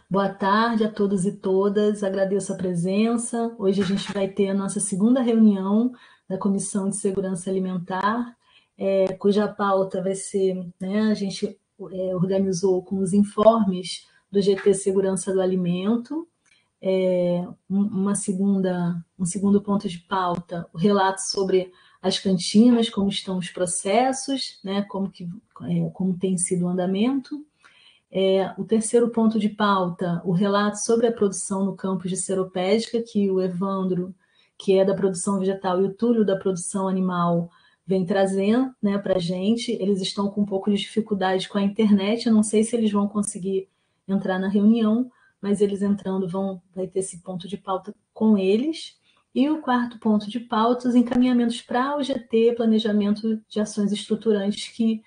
Boa tarde a todos e todas, agradeço a presença. Hoje a gente vai ter a nossa segunda reunião da Comissão de Segurança Alimentar, cuja pauta vai ser, né, a gente organizou com os informes do GT Segurança do Alimento, um segundo ponto de pauta, o relato sobre as cantinas, como estão os processos, né, como tem sido o andamento. O terceiro ponto de pauta, o relato sobre a produção no campus de Seropédica, que o Evandro, que é da produção vegetal, e o Túlio, da produção animal, vem trazendo, né, para a gente. Eles estão com um pouco de dificuldade com a internet, eu não sei se eles vão conseguir entrar na reunião, mas eles entrando vai ter esse ponto de pauta com eles. E o quarto ponto de pauta, os encaminhamentos para o GT, planejamento de ações estruturantes, que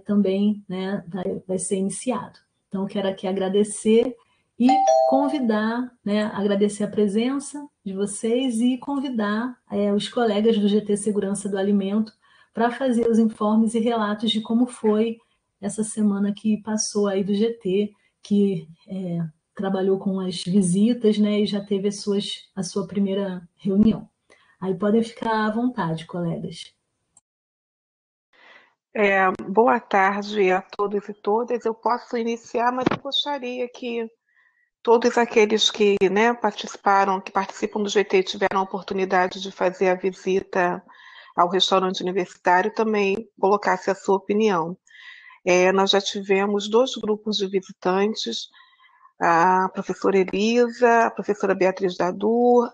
também, né, vai ser iniciado. Então, quero aqui agradecer e convidar, né, agradecer a presença de vocês e convidar os colegas do GT Segurança do Alimento para fazer os informes e relatos de como foi essa semana que passou aí do GT, que trabalhou com as visitas, né, e já teve a sua primeira reunião. Aí podem ficar à vontade, colegas. Boa tarde a todos e todas. Eu posso iniciar, mas eu gostaria que todos aqueles que, né, participaram, que participam do GT, tiveram a oportunidade de fazer a visita ao restaurante universitário, também colocasse a sua opinião. Nós já tivemos dois grupos de visitantes, a professora Elisa, a professora Beatriz Dadur,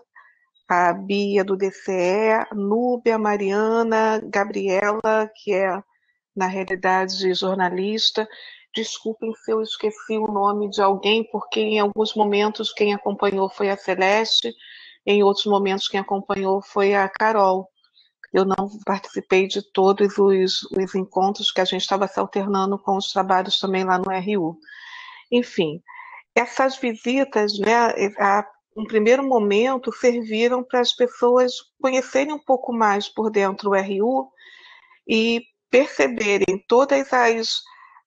a Bia do DCE, Núbia, Mariana, Gabriela, que é na realidade, jornalista. Desculpem se eu esqueci o nome de alguém, porque em alguns momentos quem acompanhou foi a Celeste, em outros momentos quem acompanhou foi a Carol. Eu não participei de todos os encontros, que a gente estava se alternando com os trabalhos também lá no RU. Enfim, essas visitas, né, em primeiro momento, serviram para as pessoas conhecerem um pouco mais por dentro do RU e perceberem todas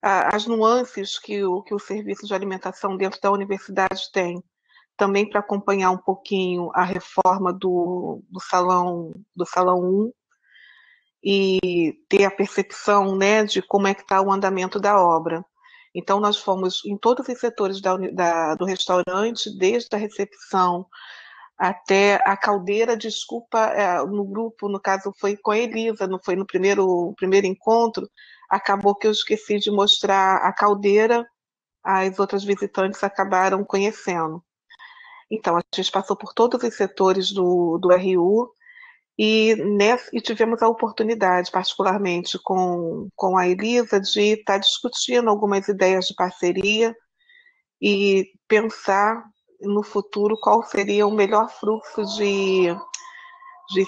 as nuances que o serviço de alimentação dentro da universidade tem, também para acompanhar um pouquinho a reforma do salão 1 e ter a percepção, né, de como é que está o andamento da obra. Então, nós fomos em todos os setores do restaurante, desde a recepção até a caldeira. Desculpa, no grupo, no caso foi com a Elisa, não foi no primeiro encontro, acabou que eu esqueci de mostrar a caldeira, as outras visitantes acabaram conhecendo. Então, a gente passou por todos os setores do RU e tivemos a oportunidade, particularmente com a Elisa, de estar discutindo algumas ideias de parceria e pensar no futuro qual seria o melhor fluxo de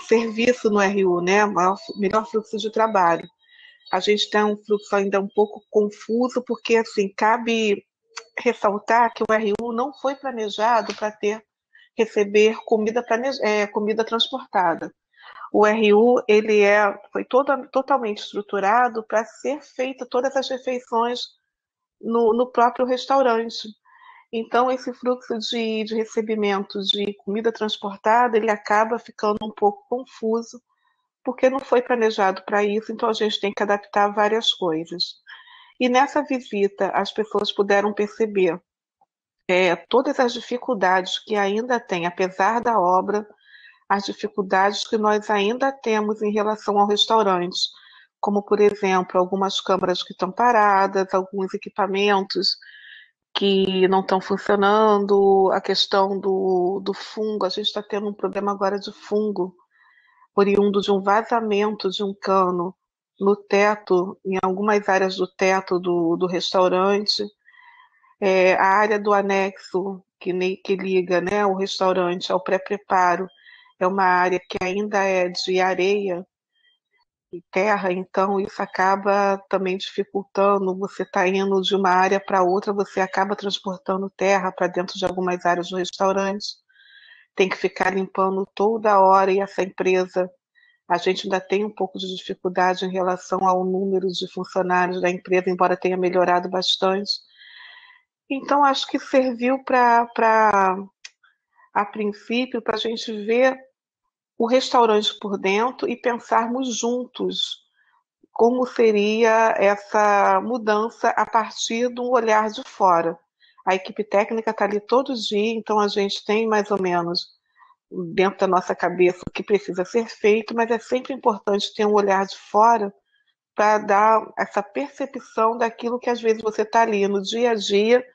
serviço no RU, né? O melhor fluxo de trabalho. A gente tem um fluxo ainda um pouco confuso, porque assim, cabe ressaltar que o RU não foi planejado para receber comida transportada. O RU foi totalmente estruturado para ser feita todas as refeições no próprio restaurante. Então, esse fluxo de recebimento de comida transportada, ele acaba ficando um pouco confuso, porque não foi planejado para isso, então a gente tem que adaptar várias coisas. E nessa visita, as pessoas puderam perceber todas as dificuldades que ainda tem, apesar da obra, as dificuldades que nós ainda temos em relação ao restaurante, como, por exemplo, algumas câmaras que estão paradas, alguns equipamentos que não estão funcionando, a questão do fungo. A gente está tendo um problema agora de fungo, oriundo de um vazamento de um cano no teto, em algumas áreas do teto do restaurante. A área do anexo que liga, né, o restaurante ao pré-preparo é uma área que ainda é de areia e terra, então isso acaba também dificultando. Você está indo de uma área para outra, você acaba transportando terra para dentro de algumas áreas do restaurante, tem que ficar limpando toda hora, e essa empresa, a gente ainda tem um pouco de dificuldade em relação ao número de funcionários da empresa, embora tenha melhorado bastante. Então, acho que serviu para, a princípio, para a gente ver o restaurante por dentro e pensarmos juntos como seria essa mudança a partir de um olhar de fora. A equipe técnica está ali todo dia, então a gente tem mais ou menos dentro da nossa cabeça o que precisa ser feito, mas é sempre importante ter um olhar de fora para dar essa percepção daquilo que às vezes você está ali no dia a dia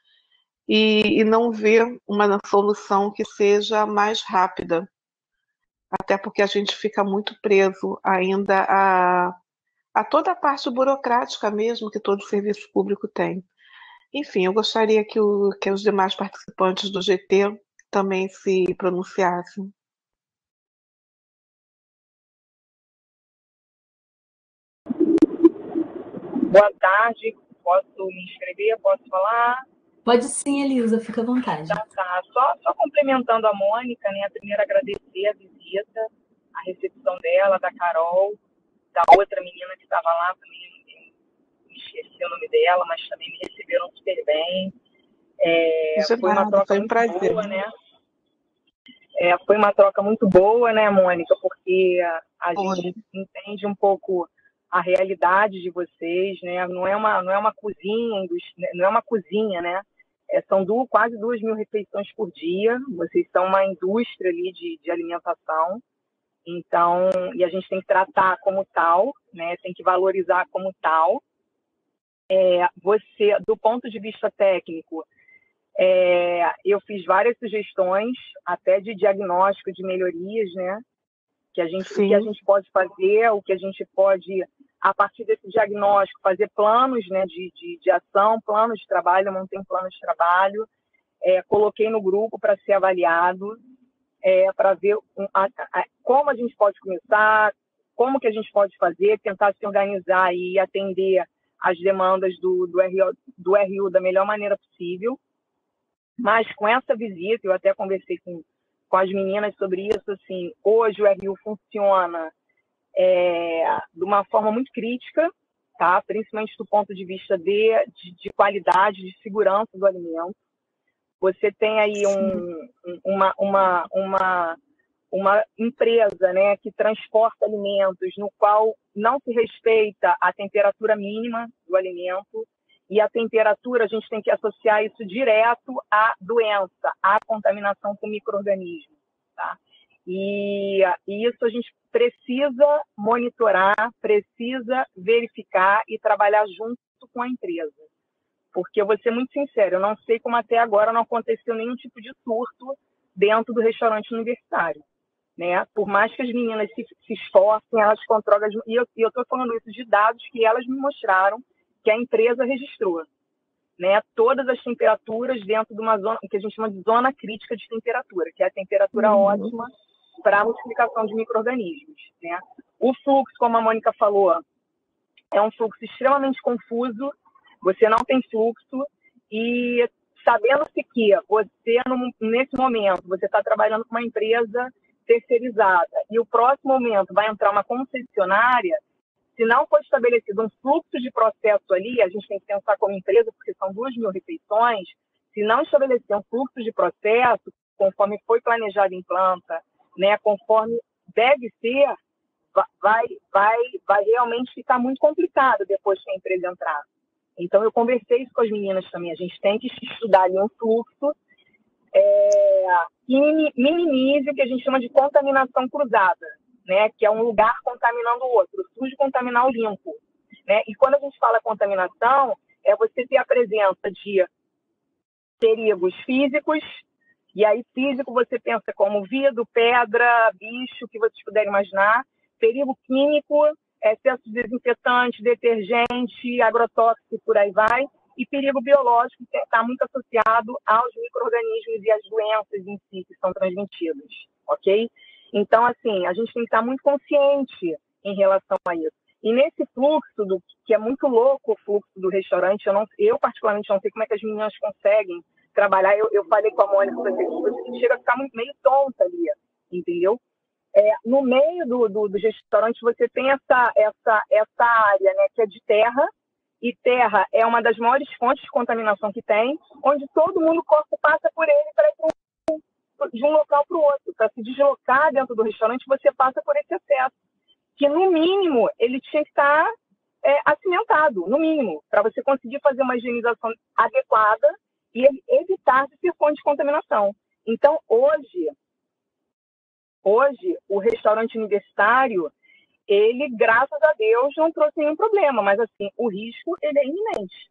e não ver uma solução que seja mais rápida, até porque a gente fica muito preso ainda a toda a parte burocrática mesmo que todo serviço público tem. Enfim, eu gostaria que os demais participantes do GT também se pronunciassem. Boa tarde, posso me inscrever? Posso falar? Pode sim, Elisa, fica à vontade. Então tá, só complementando a Mônica, né? Primeiro agradecer a visita, a recepção dela, da Carol, da outra menina que estava lá, também me esqueci o nome dela, mas também me receberam super bem. Foi uma troca muito boa, né? Foi uma troca muito boa, né, Mônica? Porque a gente entende um pouco a realidade de vocês, né? Não é uma cozinha, não é uma cozinha, né? São quase 2.000 refeições por dia. Vocês são uma indústria ali de alimentação. Então, e a gente tem que tratar como tal, né? Tem que valorizar como tal. Você, do ponto de vista técnico, eu fiz várias sugestões, até de diagnóstico de melhorias, né? O que a gente pode fazer, o que a gente pode, a partir desse diagnóstico, fazer planos, né, de ação, planos de trabalho. Eu montei um plano de trabalho, coloquei no grupo para ser avaliado, para ver como a gente pode começar, como que a gente pode fazer, tentar se organizar e atender as demandas do RU da melhor maneira possível. Mas com essa visita, eu até conversei com as meninas sobre isso, assim, hoje o RU funciona de uma forma muito crítica, tá? Principalmente do ponto de vista de qualidade, de segurança do alimento. Você tem aí uma empresa, né, que transporta alimentos no qual não se respeita a temperatura mínima do alimento, e a temperatura a gente tem que associar isso direto à doença, à contaminação com micro-organismos, tá? E isso a gente precisa monitorar, precisa verificar e trabalhar junto com a empresa. Porque eu vou ser muito sincera, eu não sei como até agora não aconteceu nenhum tipo de surto dentro do restaurante universitário, né? Por mais que as meninas se esforcem, elas controlam, e eu estou falando isso de dados que elas me mostraram, que a empresa registrou, né? Todas as temperaturas dentro de uma zona que a gente chama de zona crítica de temperatura, que é a temperatura ótima para a multiplicação de micro-organismos, né? O fluxo, como a Mônica falou, é um fluxo extremamente confuso. Você não tem fluxo, e sabendo-se que você, nesse momento, você está trabalhando com uma empresa terceirizada e o próximo momento vai entrar uma concessionária, se não for estabelecido um fluxo de processo ali, a gente tem que pensar como empresa, porque são 2.000 refeições, se não estabelecer um fluxo de processo, conforme foi planejado em planta, né, conforme deve ser, vai realmente ficar muito complicado depois que a empresa entrar. Então, eu conversei isso com as meninas também. A gente tem que estudar ali um fluxo que minimize o que a gente chama de contaminação cruzada, né? Que é um lugar contaminando o outro, o sujo contaminar o limpo, né? E quando a gente fala contaminação, é você ter a presença de perigos físicos, e aí físico você pensa como vidro, pedra, bicho, que vocês puderem imaginar, perigo químico, excesso de desinfetante, detergente, agrotóxico, por aí vai, e perigo biológico, que está muito associado aos micro-organismos e às doenças em si que são transmitidas, ok? Então, assim, a gente tem que estar muito consciente em relação a isso. E nesse fluxo, que é muito louco o fluxo do restaurante, eu particularmente não sei como é que as meninas conseguem trabalhar. Eu falei com a Mônica, você chega a ficar meio tonta ali, entendeu? No meio dos restaurantes você tem essa área, né, que é de terra, e terra é uma das maiores fontes de contaminação que tem, onde todo mundo passa por ele para ir de um local para o outro. Para se deslocar dentro do restaurante, você passa por esse acesso, que no mínimo ele tinha que estar acimentado, no mínimo, para você conseguir fazer uma higienização adequada e evitar de ser fonte de contaminação. Então, hoje o restaurante universitário, ele, graças a Deus, não trouxe nenhum problema, mas assim, o risco, ele é iminente.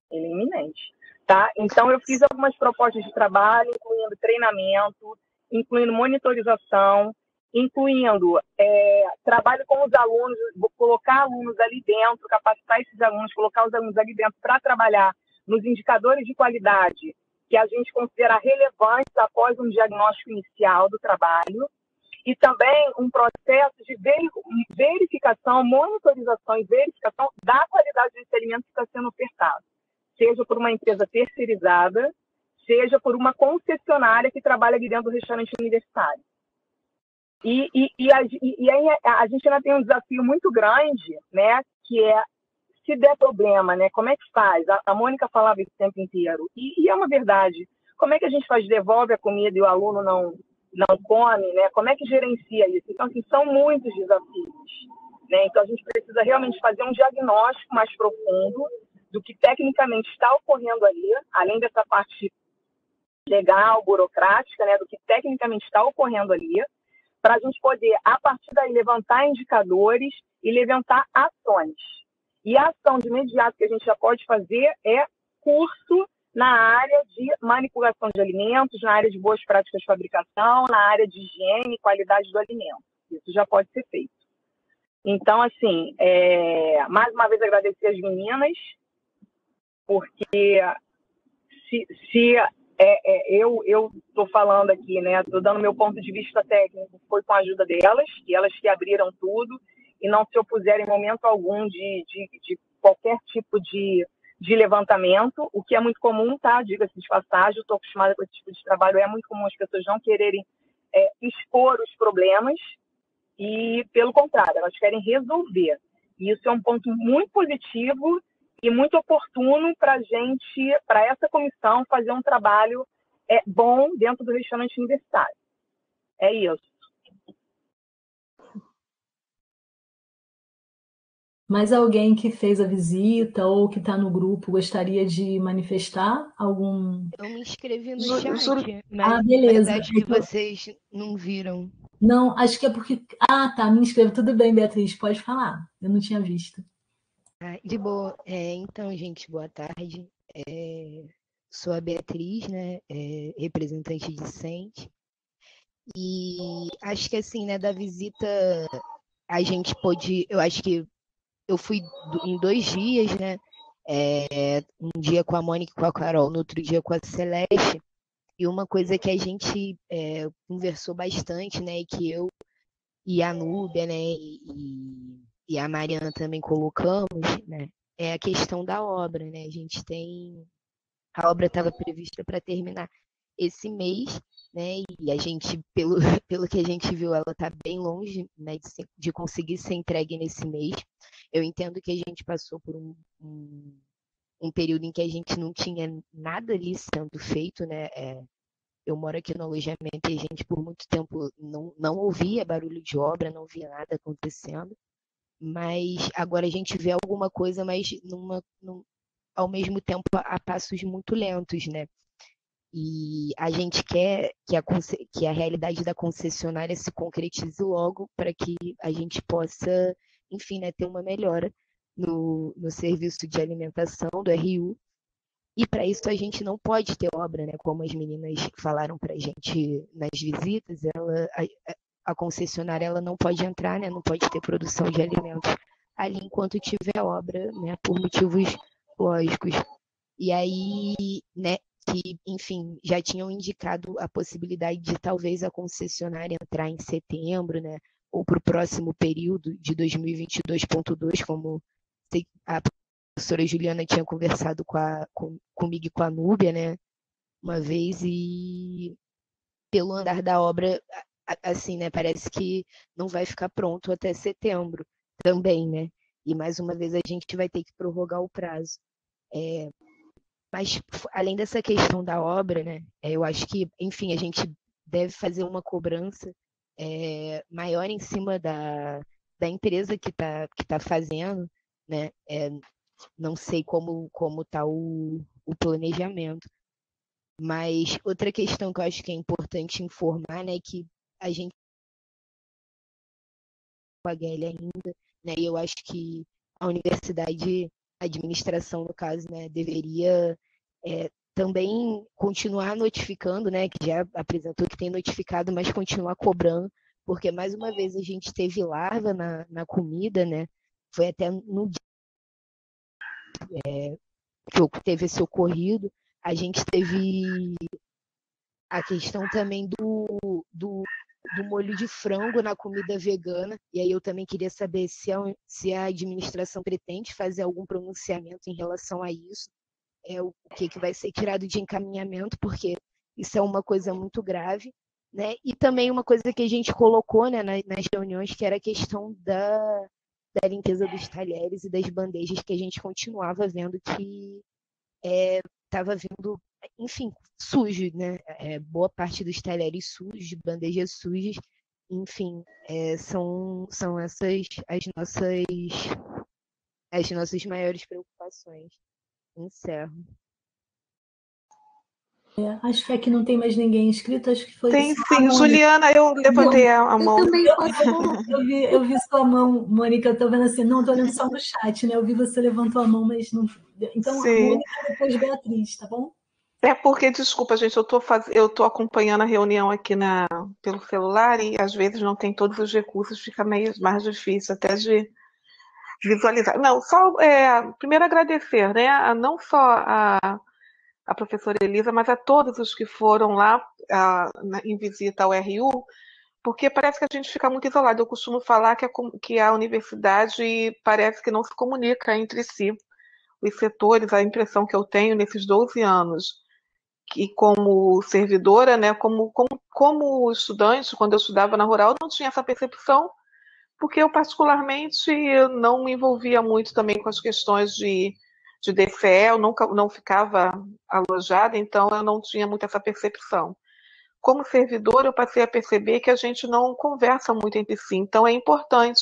Ele é iminente, tá? Então, eu fiz algumas propostas de trabalho, incluindo treinamento, incluindo monitorização, incluindo trabalho com os alunos, colocar alunos ali dentro, capacitar esses alunos, colocar os alunos ali dentro para trabalhar nos indicadores de qualidade que a gente considera relevantes após um diagnóstico inicial do trabalho, e também um processo de verificação, monitorização e verificação da qualidade desse alimento que está sendo ofertado, seja por uma empresa terceirizada, seja por uma concessionária que trabalha ali dentro do restaurante universitário. E aí a gente ainda tem um desafio muito grande, né, que é, se der problema, né, como é que faz? A Mônica falava isso o tempo inteiro, e é uma verdade. Como é que a gente faz? Devolve a comida e o aluno não come, né? Como é que gerencia isso? Então, assim, são muitos desafios, né? Então, a gente precisa realmente fazer um diagnóstico mais profundo do que tecnicamente está ocorrendo ali, além dessa parte legal, burocrática, né, do que tecnicamente está ocorrendo ali, para a gente poder, a partir daí, levantar indicadores e levantar ações. E a ação de imediato que a gente já pode fazer é curso na área de manipulação de alimentos, na área de boas práticas de fabricação, na área de higiene e qualidade do alimento. Isso já pode ser feito. Então, assim, mais uma vez agradecer as meninas, porque eu estou falando aqui, né? Estou dando meu ponto de vista técnico, foi com a ajuda delas, e elas que abriram tudo e não se opuseram em momento algum de qualquer tipo de levantamento, o que é muito comum, tá? Diga-se de passagem, estou acostumada com esse tipo de trabalho, é muito comum as pessoas não quererem expor os problemas e, pelo contrário, elas querem resolver. E isso é um ponto muito positivo e muito oportuno para essa comissão fazer um trabalho bom dentro do restaurante universitário. É isso. Mais alguém que fez a visita ou que está no grupo gostaria de manifestar algum? Eu me inscrevi no chat, beleza. mas acho que vocês não viram. Não, acho que é porque... tá, me inscrevo. Tudo bem, Beatriz, pode falar. Eu não tinha visto. De boa. Então, gente, boa tarde. Sou a Beatriz, né? Representante discente. E acho que assim, né, da visita a gente pôde... Eu acho que eu fui em 2 dias, né? Um dia com a Mônica e com a Carol, no outro dia com a Celeste. E uma coisa que a gente conversou bastante, né? E que eu e a Núbia, né? E a Mariana também colocamos, né? É a questão da obra, né? A obra estava prevista para terminar esse mês, né? E a gente, pelo que a gente viu, ela está bem longe, né, de conseguir ser entregue nesse mês. Eu entendo que a gente passou por um período em que a gente não tinha nada ali sendo feito, né? Eu moro aqui no alojamento e a gente, por muito tempo, não ouvia barulho de obra, não via nada acontecendo. Mas agora a gente vê alguma coisa, mas ao mesmo tempo a passos muito lentos, né? E a gente quer que a realidade da concessionária se concretize logo para que a gente possa, enfim, né, ter uma melhora no serviço de alimentação do RU. E para isso a gente não pode ter obra, né? Como as meninas falaram para a gente nas visitas, a concessionária ela não pode entrar, né? Não pode ter produção de alimentos ali enquanto tiver obra, né? Por motivos lógicos. E aí, né? Que, enfim, já tinham indicado a possibilidade de talvez a concessionária entrar em setembro, né? Ou para o próximo período de 2022.2, como a professora Juliana tinha conversado comigo e com a Núbia, né? Uma vez, e pelo andar da obra, assim, né? Parece que não vai ficar pronto até setembro também, né? e mais uma vez a gente vai ter que prorrogar o prazo. Mas, além dessa questão da obra, né, eu acho que, enfim, a gente deve fazer uma cobrança maior em cima da empresa que tá fazendo, né? Não sei como está o planejamento. Mas outra questão que eu acho que é importante informar, né, é que a gente paga ele ainda, né? E eu acho que a universidade, a administração, no caso, né, deveria também continuar notificando, né, que já apresentou que tem notificado, mas continuar cobrando, porque mais uma vez a gente teve larva na comida, né? Foi até no dia que teve esse ocorrido, a gente teve a questão também do molho de frango na comida vegana, e aí eu também queria saber se a administração pretende fazer algum pronunciamento em relação a isso, o que vai ser tirado de encaminhamento, porque isso é uma coisa muito grave, né? E também uma coisa que a gente colocou, né, nas reuniões, que era a questão da limpeza dos talheres e das bandejas, que a gente continuava vendo que estava vindo, enfim, sujo, né? Boa parte dos talheres sujos, bandejas sujas, enfim, são essas as nossas maiores preocupações. Encerro. Acho que aqui não tem mais ninguém inscrito, acho que foi Tem só a sim, Mônica. Juliana, eu levantei a Eu mão. também posso. Eu vi sua mão, Mônica. Eu tô vendo assim, não, tô olhando só no chat, né? Eu vi você levantou a mão, mas não. Então, a Sim. Mônica depois Beatriz, tá bom? É porque, desculpa, gente, eu tô acompanhando a reunião aqui pelo celular e às vezes não tem todos os recursos, fica meio mais difícil até de visualizar. Não, só primeiro agradecer, né? Não só a professora Elisa, mas a todos os que foram lá em visita ao RU, porque parece que a gente fica muito isolado. Eu costumo falar que a universidade parece que não se comunica entre si. Os setores, a impressão que eu tenho nesses 12 anos, que como servidora, né, como estudante, quando eu estudava na Rural, eu não tinha essa percepção, porque eu particularmente não me envolvia muito também com as questões de DCE, eu nunca não ficava alojada, então eu não tinha muito essa percepção. Como servidor, eu passei a perceber que a gente não conversa muito entre si, então é importante,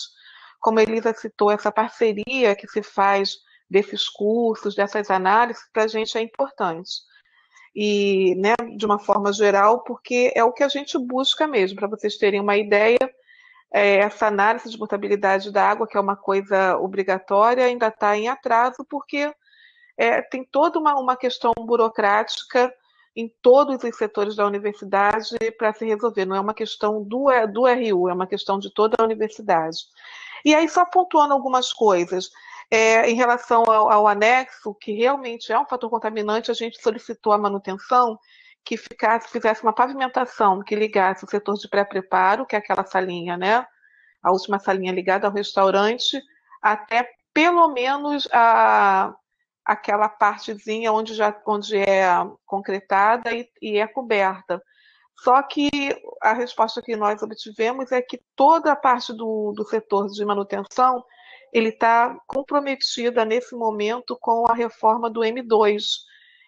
como a Elisa citou, essa parceria que se faz desses cursos, dessas análises, para a gente é importante. E, né, de uma forma geral, porque é o que a gente busca mesmo, para vocês terem uma ideia, essa análise de potabilidade da água, que é uma coisa obrigatória, ainda está em atraso, porque tem toda uma questão burocrática em todos os setores da universidade para se resolver. Não é uma questão do RU, é uma questão de toda a universidade. E aí, só pontuando algumas coisas, em relação ao anexo, que realmente é um fator contaminante, a gente solicitou a manutenção que fizesse uma pavimentação que ligasse o setor de pré-preparo, que é aquela salinha, né? A última salinha ligada ao restaurante, até pelo menos aquela partezinha onde é concretada e é coberta. Só que a resposta que nós obtivemos é que toda a parte do setor de manutenção ele está comprometida nesse momento com a reforma do M2.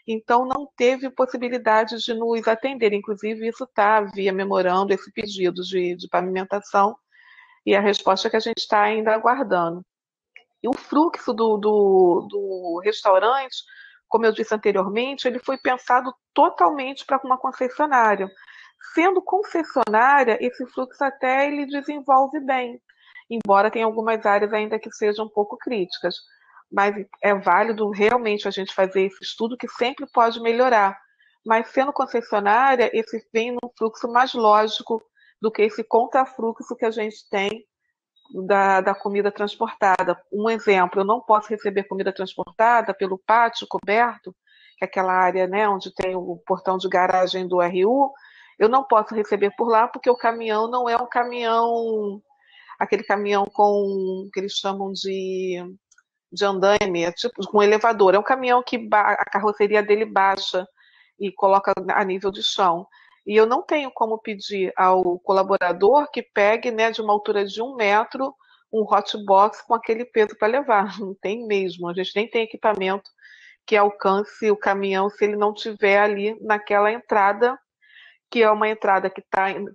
Então, não teve possibilidade de nos atender. Inclusive, isso está via memorando, esse pedido de pavimentação, e a resposta que a gente está ainda aguardando. E o fluxo do restaurante, como eu disse anteriormente, ele foi pensado totalmente para uma concessionária. Sendo concessionária, esse fluxo até ele desenvolve bem, embora tenha algumas áreas ainda que sejam um pouco críticas. Mas é válido realmente a gente fazer esse estudo, que sempre pode melhorar. Mas sendo concessionária, esse vem num fluxo mais lógico do que esse contrafluxo que a gente tem da comida transportada. Um exemplo, eu não posso receber comida transportada pelo pátio coberto, que é aquela área, né, onde tem o portão de garagem do RU, eu não posso receber por lá porque o caminhão não é um caminhão, aquele caminhão que eles chamam de andaime, tipo com elevador. É um caminhão que a carroceria dele baixa e coloca a nível de chão. E eu não tenho como pedir ao colaborador que pegue, né, de uma altura de 1 metro um hotbox com aquele peso para levar, não tem mesmo. A gente nem tem equipamento que alcance o caminhão se ele não tiver ali naquela entrada, que é uma entrada que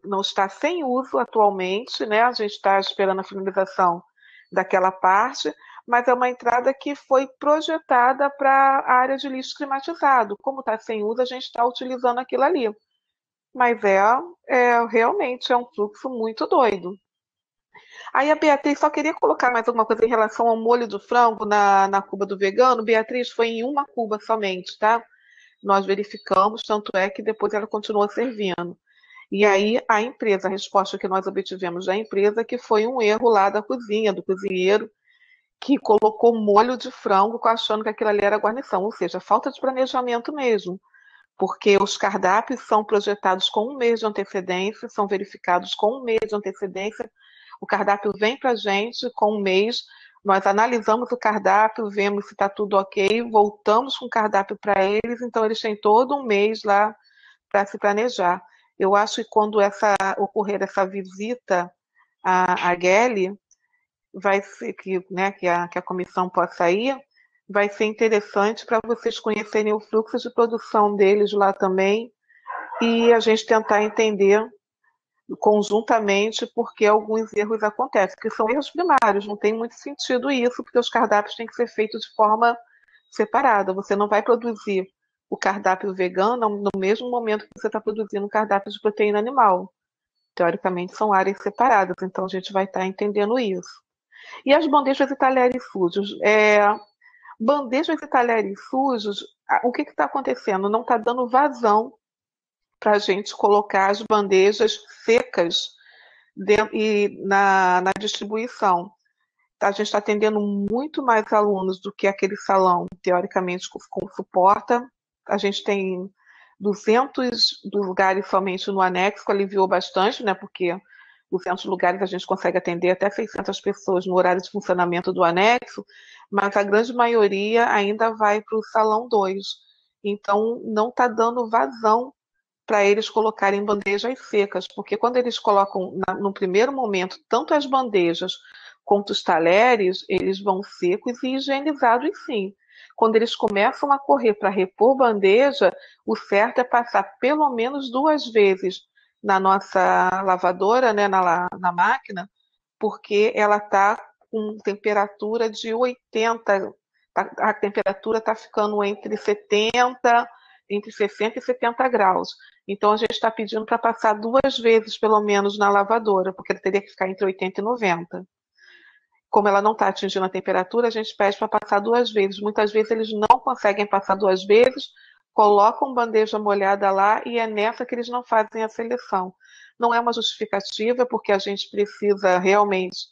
não está sem uso atualmente, né? A gente está esperando a finalização daquela parte, mas é uma entrada que foi projetada para a área de lixo climatizado. Como está sem uso, a gente está utilizando aquilo ali. Mas realmente é um fluxo muito doido. Aí a Beatriz só queria colocar mais alguma coisa em relação ao molho do frango na cuba do vegano. Beatriz, foi em uma cuba somente, tá? Nós verificamos, tanto é que depois ela continuou servindo. E aí a resposta que nós obtivemos da empresa, que foi um erro lá da cozinha, do cozinheiro, que colocou molho de frango achando que aquilo ali era guarnição, ou seja, falta de planejamento mesmo, porque os cardápios são projetados com um mês de antecedência, são verificados com um mês de antecedência, o cardápio vem para a gente com um mês, nós analisamos o cardápio, vemos se está tudo ok, voltamos com o cardápio para eles, então eles têm todo um mês lá para se planejar. Eu acho que quando ocorrer essa visita à GELI, vai ser que a comissão possa ir, vai ser interessante para vocês conhecerem o fluxo de produção deles lá também e a gente tentar entender conjuntamente porque alguns erros acontecem, que são erros primários, não tem muito sentido isso, porque os cardápios têm que ser feitos de forma separada. Você não vai produzir o cardápio vegano no mesmo momento que você está produzindo o cardápio de proteína animal. Teoricamente, são áreas separadas, então a gente vai estar entendendo isso. E as bandejas e talheres sujos? Bandejas e talheres sujos, o que está acontecendo? Não está dando vazão para a gente colocar as bandejas secas na distribuição. A gente está atendendo muito mais alunos do que aquele salão, teoricamente, suporta. A gente tem 200 lugares somente no anexo, que aliviou bastante, né? Porque 200 lugares a gente consegue atender até 600 pessoas no horário de funcionamento do anexo, mas a grande maioria ainda vai para o salão 2. Então, não está dando vazão para eles colocarem bandejas secas, porque quando eles colocam, no primeiro momento, tanto as bandejas quanto os talheres, eles vão secos e higienizados sim. Quando eles começam a correr para repor bandeja, o certo é passar pelo menos 2 vezes na nossa lavadora, né, na máquina, porque ela está com temperatura de 80, a temperatura está ficando entre 60 e 70 graus. Então, a gente está pedindo para passar 2 vezes, pelo menos, na lavadora, porque ele teria que ficar entre 80 e 90. Como ela não está atingindo a temperatura, a gente pede para passar 2 vezes. Muitas vezes eles não conseguem passar 2 vezes, colocam bandeja molhada lá e é nessa que eles não fazem a seleção. Não é uma justificativa, porque a gente precisa realmente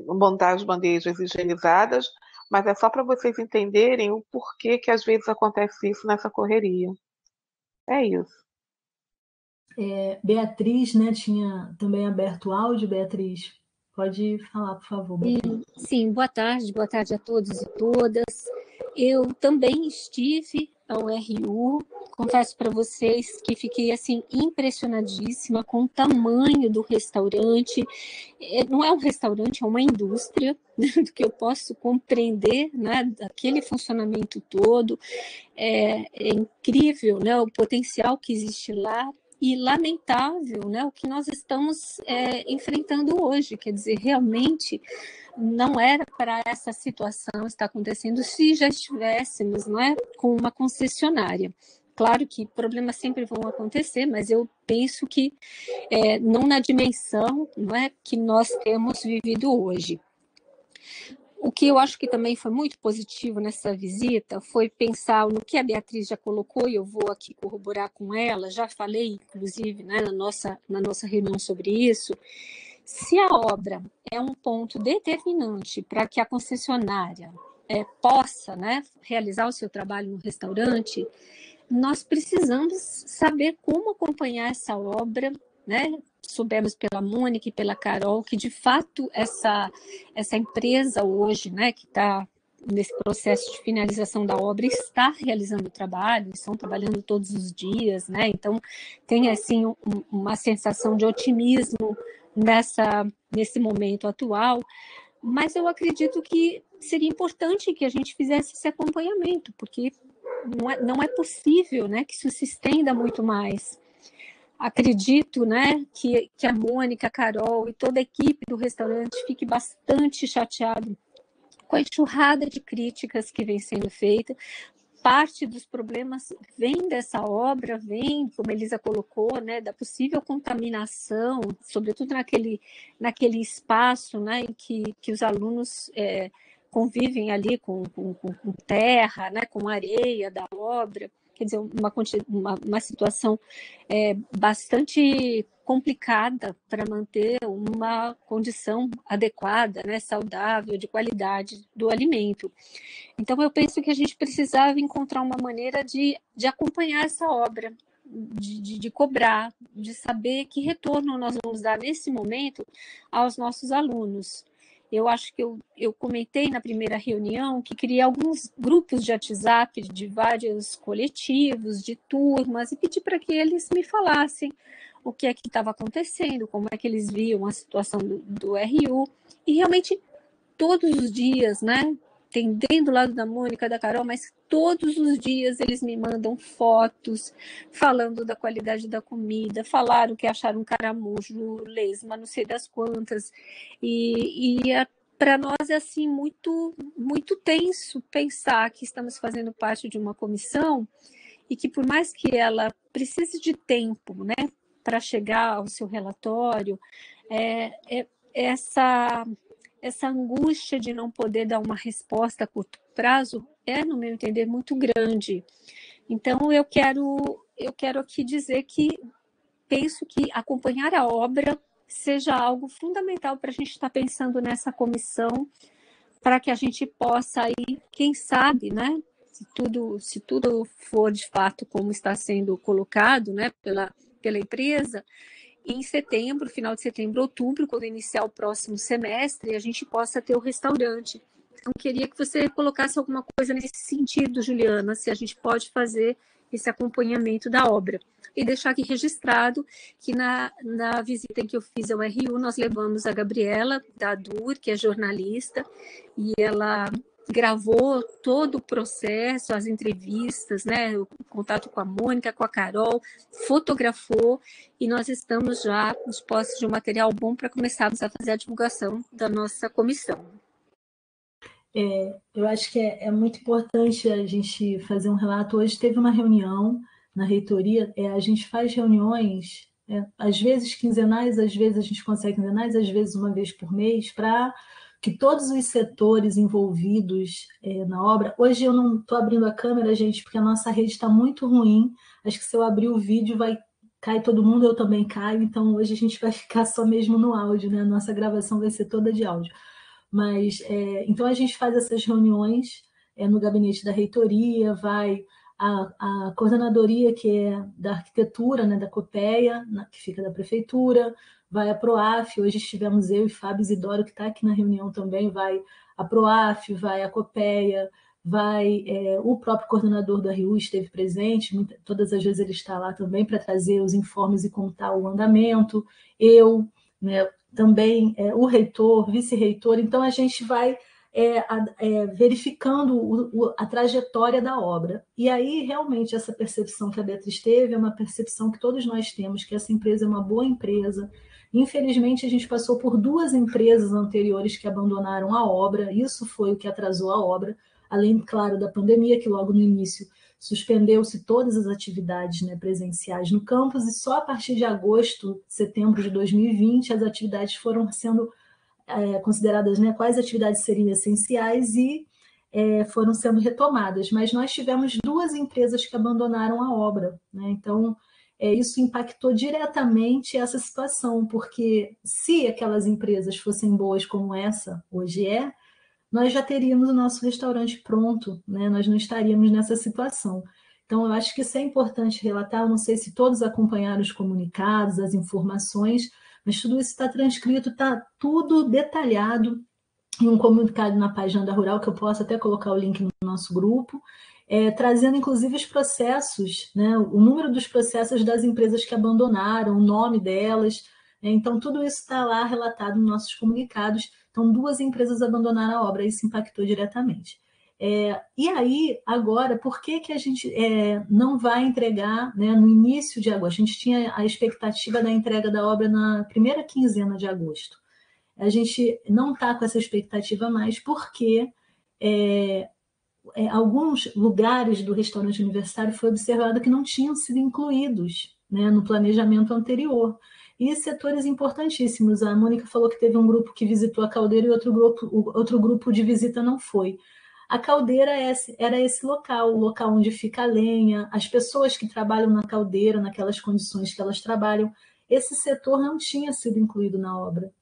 montar as bandejas higienizadas, mas é só para vocês entenderem o porquê que às vezes acontece isso nessa correria. É isso. Beatriz, né, tinha também aberto o áudio. Beatriz, pode falar, por favor. Sim, boa tarde a todos e todas. Eu também estive ao RU, confesso para vocês que fiquei assim impressionadíssima com o tamanho do restaurante. Não é um restaurante, é uma indústria, do que eu posso compreender, né, daquele funcionamento todo. É incrível, né, o potencial que existe lá. E lamentável, né, o que nós estamos enfrentando hoje. Quer dizer, realmente não era para essa situação estar acontecendo se já estivéssemos, não é, com uma concessionária. Claro que problemas sempre vão acontecer, mas eu penso que não na dimensão, não é, que nós temos vivido hoje. O que eu acho que também foi muito positivo nessa visita foi pensar no que a Beatriz já colocou, e eu vou aqui corroborar com ela, já falei, inclusive, né, na nossa reunião sobre isso. Se a obra é um ponto determinante para que a concessionária possa, né, realizar o seu trabalho no restaurante, nós precisamos saber como acompanhar essa obra, né? Soubemos pela Mônica e pela Carol que, de fato, essa empresa hoje, né, que está nesse processo de finalização da obra, está realizando o trabalho, estão trabalhando todos os dias, né? Então, tem, assim, uma sensação de otimismo nesse momento atual, mas eu acredito que seria importante que a gente fizesse esse acompanhamento, porque não é possível, né, que isso se estenda muito mais. Acredito, né, que a Mônica, a Carol e toda a equipe do restaurante fique bastante chateado com a enxurrada de críticas que vem sendo feita. Parte dos problemas vem dessa obra, vem, como a Elisa colocou, né, da possível contaminação, sobretudo naquele espaço, né, em que os alunos convivem ali com terra, né, com areia da obra. Quer dizer, uma situação bastante complicada para manter uma condição adequada, né, saudável, de qualidade do alimento. Então, eu penso que a gente precisava encontrar uma maneira de acompanhar essa obra, de cobrar, de saber que retorno nós vamos dar nesse momento aos nossos alunos. Eu acho que eu comentei na primeira reunião que criei alguns grupos de WhatsApp de vários coletivos, de turmas, e pedi para que eles me falassem o que é que estava acontecendo, como é que eles viam a situação do RU, e realmente todos os dias, né? Tem dentro do lado da Mônica, da Carol, mas todos os dias eles me mandam fotos falando da qualidade da comida, falaram que acharam caramujo, lesma, não sei das quantas, e para nós é assim muito, muito tenso pensar que estamos fazendo parte de uma comissão e que por mais que ela precise de tempo, né, para chegar ao seu relatório, essa angústia de não poder dar uma resposta a curto prazo no meu entender, muito grande. Então, eu quero aqui dizer que penso que acompanhar a obra seja algo fundamental para a gente estar pensando nessa comissão, para que a gente possa aí, quem sabe, né, se tudo for de fato como está sendo colocado, né, pela empresa, em setembro, final de setembro, outubro, quando iniciar o próximo semestre, a gente possa ter o restaurante. Então, queria que você colocasse alguma coisa nesse sentido, Juliana, se a gente pode fazer esse acompanhamento da obra. E deixar aqui registrado que na visita em que eu fiz ao RU, nós levamos a Gabriela, da ADUR, que é jornalista, e ela gravou todo o processo, as entrevistas, né, o contato com a Mônica, com a Carol, fotografou, e nós estamos já dispostos de um material bom para começarmos a fazer a divulgação da nossa comissão. Eu acho que é muito importante a gente fazer um relato. Hoje teve uma reunião na reitoria, a gente faz reuniões, às vezes quinzenais, às vezes a gente consegue quinzenais, às vezes uma vez por mês, para que todos os setores envolvidos na obra... Hoje eu não estou abrindo a câmera, gente, porque a nossa rede está muito ruim. Acho que se eu abrir o vídeo cai todo mundo, eu também caio, então hoje a gente vai ficar só mesmo no áudio, né? A nossa gravação vai ser toda de áudio. Mas, então a gente faz essas reuniões no gabinete da reitoria, vai a coordenadoria, que é da arquitetura, né, da COPEA, que fica da prefeitura, vai a PROAF, hoje estivemos eu e Fábio Isidoro, que está aqui na reunião também, vai a PROAF, vai a COPEA, vai o próprio coordenador do RU esteve presente, todas as vezes ele está lá também para trazer os informes e contar o andamento, eu, né, também o reitor, vice-reitor, então a gente vai verificando a trajetória da obra. E aí, realmente, essa percepção que a Beatriz teve é uma percepção que todos nós temos, que essa empresa é uma boa empresa. Infelizmente, a gente passou por 2 empresas anteriores que abandonaram a obra, isso foi o que atrasou a obra, além, claro, da pandemia, que logo no início suspendeu-se todas as atividades, né, presenciais no campus, e só a partir de agosto, setembro de 2020, as atividades foram sendo consideradas, né, quais atividades seriam essenciais e foram sendo retomadas. Mas nós tivemos 2 empresas que abandonaram a obra, né? Então, isso impactou diretamente essa situação, porque se aquelas empresas fossem boas como essa hoje nós já teríamos o nosso restaurante pronto, né? Nós não estaríamos nessa situação. Então, eu acho que isso é importante relatar. Eu não sei se todos acompanharam os comunicados, as informações, mas tudo isso está transcrito, está tudo detalhado em um comunicado na página da Rural, que eu posso até colocar o link no nosso grupo, trazendo inclusive os processos, né? O número dos processos das empresas que abandonaram, o nome delas, Então, tudo isso está lá relatado nos nossos comunicados. Então, 2 empresas abandonaram a obra, isso impactou diretamente. E aí, agora, por que a gente não vai entregar, né, no início de agosto? A gente tinha a expectativa da entrega da obra na primeira quinzena de agosto. A gente não está com essa expectativa mais, porque alguns lugares do restaurante universitário foi observado que não tinham sido incluídos, né, no planejamento anterior. E setores importantíssimos. A Mônica falou que teve um grupo que visitou a Caldeira e outro grupo de visita não foi. A Caldeira era esse local, o local onde fica a lenha, as pessoas que trabalham na caldeira, naquelas condições que elas trabalham. Esse setor não tinha sido incluído na obra.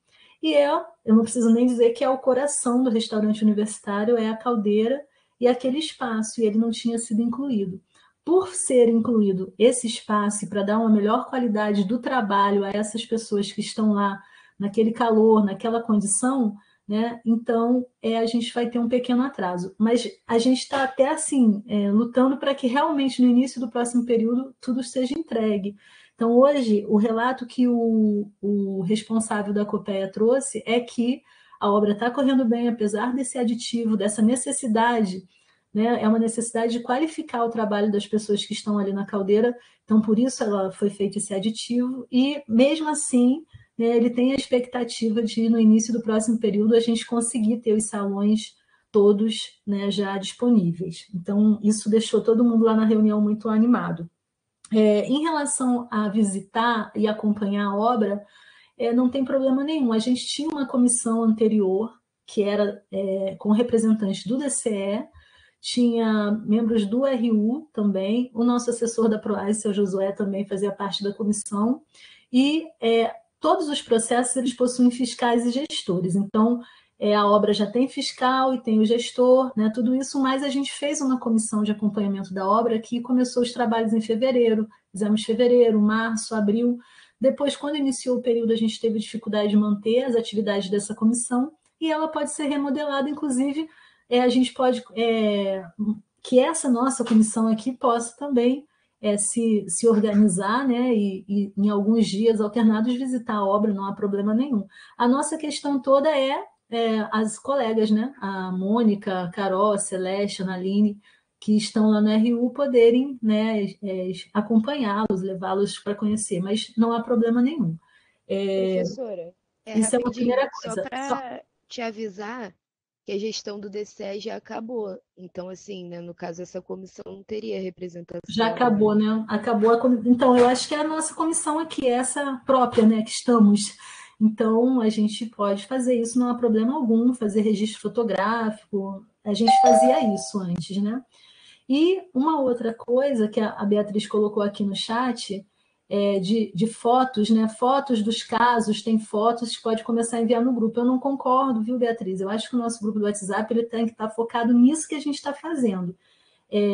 E eu não preciso nem dizer que é o coração do restaurante universitário, é a caldeira e aquele espaço, e ele não tinha sido incluído. Por ser incluído esse espaço para dar uma melhor qualidade do trabalho a essas pessoas que estão lá naquele calor, naquela condição, né? Então a gente vai ter um pequeno atraso. Mas a gente está até assim, lutando para que realmente no início do próximo período tudo seja entregue. Então, hoje, o relato que o responsável da Copea trouxe é que a obra está correndo bem, apesar desse aditivo, dessa necessidade, né? É uma necessidade de qualificar o trabalho das pessoas que estão ali na caldeira, então por isso ela foi feito esse aditivo, e mesmo assim, né, ele tem a expectativa de, no início do próximo período, a gente conseguir ter os salões todos, né, já disponíveis. Então, isso deixou todo mundo lá na reunião muito animado. Em relação a visitar e acompanhar a obra, não tem problema nenhum. A gente tinha uma comissão anterior, que era com representantes do DCE, tinha membros do RU também, o nosso assessor da PROAS, seu Josué, também fazia parte da comissão, e todos os processos eles possuem fiscais e gestores. Então, a obra já tem fiscal e tem o gestor, né, tudo isso, mas a gente fez uma comissão de acompanhamento da obra que começou os trabalhos em fevereiro, fizemos fevereiro, março, abril. Depois, quando iniciou o período, a gente teve dificuldade de manter as atividades dessa comissão, e ela pode ser remodelada, inclusive, a gente pode que essa nossa comissão aqui possa também se organizar, né, e em alguns dias alternados visitar a obra, não há problema nenhum. A nossa questão toda as colegas, né, a Mônica, a Carol, a Celeste, a Naline, que estão lá no RU, poderem, né, acompanhá-los, levá-los para conhecer, mas não há problema nenhum. Professora, Isso é uma primeira só coisa. para te avisar que a gestão do DCE já acabou. Então, assim, né, no caso, essa comissão não teria representação. Já acabou, né? Acabou Então, eu acho que é a nossa comissão aqui, essa própria, né, que estamos. Então, a gente pode fazer isso, não há problema algum, fazer registro fotográfico. A gente fazia isso antes, né? E uma outra coisa que a Beatriz colocou aqui no chat de fotos, né? Fotos dos casos, tem fotos que pode começar a enviar no grupo. Eu não concordo, viu, Beatriz? Eu acho que o nosso grupo do WhatsApp ele tem que estar focado nisso que a gente está fazendo.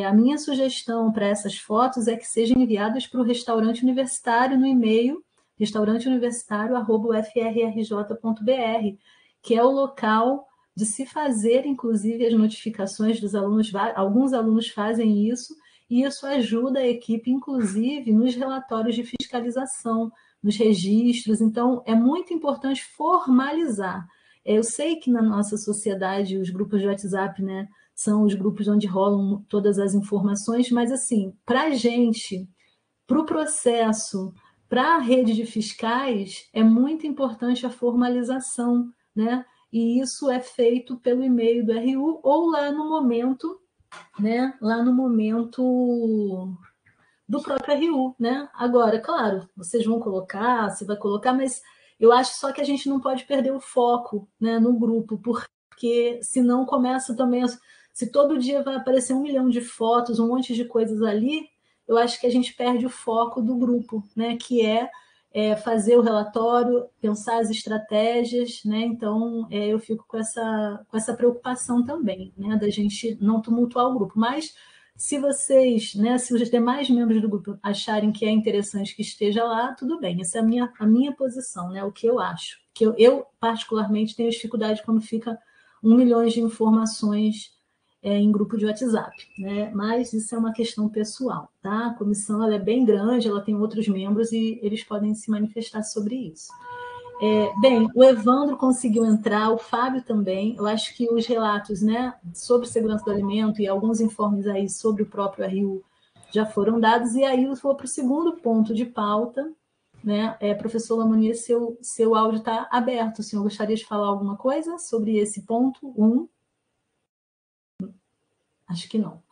A minha sugestão para essas fotos é que sejam enviadas para o restaurante universitário no e-mail restauranteuniversitario@ufrrj.br, que é o local de se fazer, inclusive, as notificações dos alunos. Alguns alunos fazem isso, e isso ajuda a equipe, inclusive, nos relatórios de fiscalização, nos registros. Então, é muito importante formalizar. Eu sei que na nossa sociedade, os grupos de WhatsApp, né, são os grupos onde rolam todas as informações, mas, assim, para a gente, para o processo, para a rede de fiscais, é muito importante a formalização, né? E isso é feito pelo e-mail do RU ou lá no momento, né? Lá no momento do próprio RU, né? Agora, claro, vocês vão colocar, você vai colocar, mas eu acho só que a gente não pode perder o foco, né, no grupo, porque senão começa também, se todo dia vai aparecer 1 milhão de fotos, um monte de coisas ali, eu acho que a gente perde o foco do grupo, né, que fazer o relatório, pensar as estratégias, né? Então, eu fico com essa preocupação também, né, da gente não tumultuar o grupo. Mas, se vocês, né, se os demais membros do grupo acharem que é interessante que esteja lá, tudo bem. Essa é a minha posição, né, o que eu acho. Que eu particularmente, tenho dificuldade quando fica 1 milhão de informações em grupo de WhatsApp, né? Mas isso é uma questão pessoal, tá? A comissão ela é bem grande, ela tem outros membros e eles podem se manifestar sobre isso. Bem, o Evandro conseguiu entrar, o Fábio também. Eu acho que os relatos, né, sobre segurança do alimento e alguns informes aí sobre o próprio RU já foram dados. E aí eu vou para o segundo ponto de pauta, né? Professor Lamonier, seu áudio está aberto. O senhor gostaria de falar alguma coisa sobre esse ponto 1? Acho que não.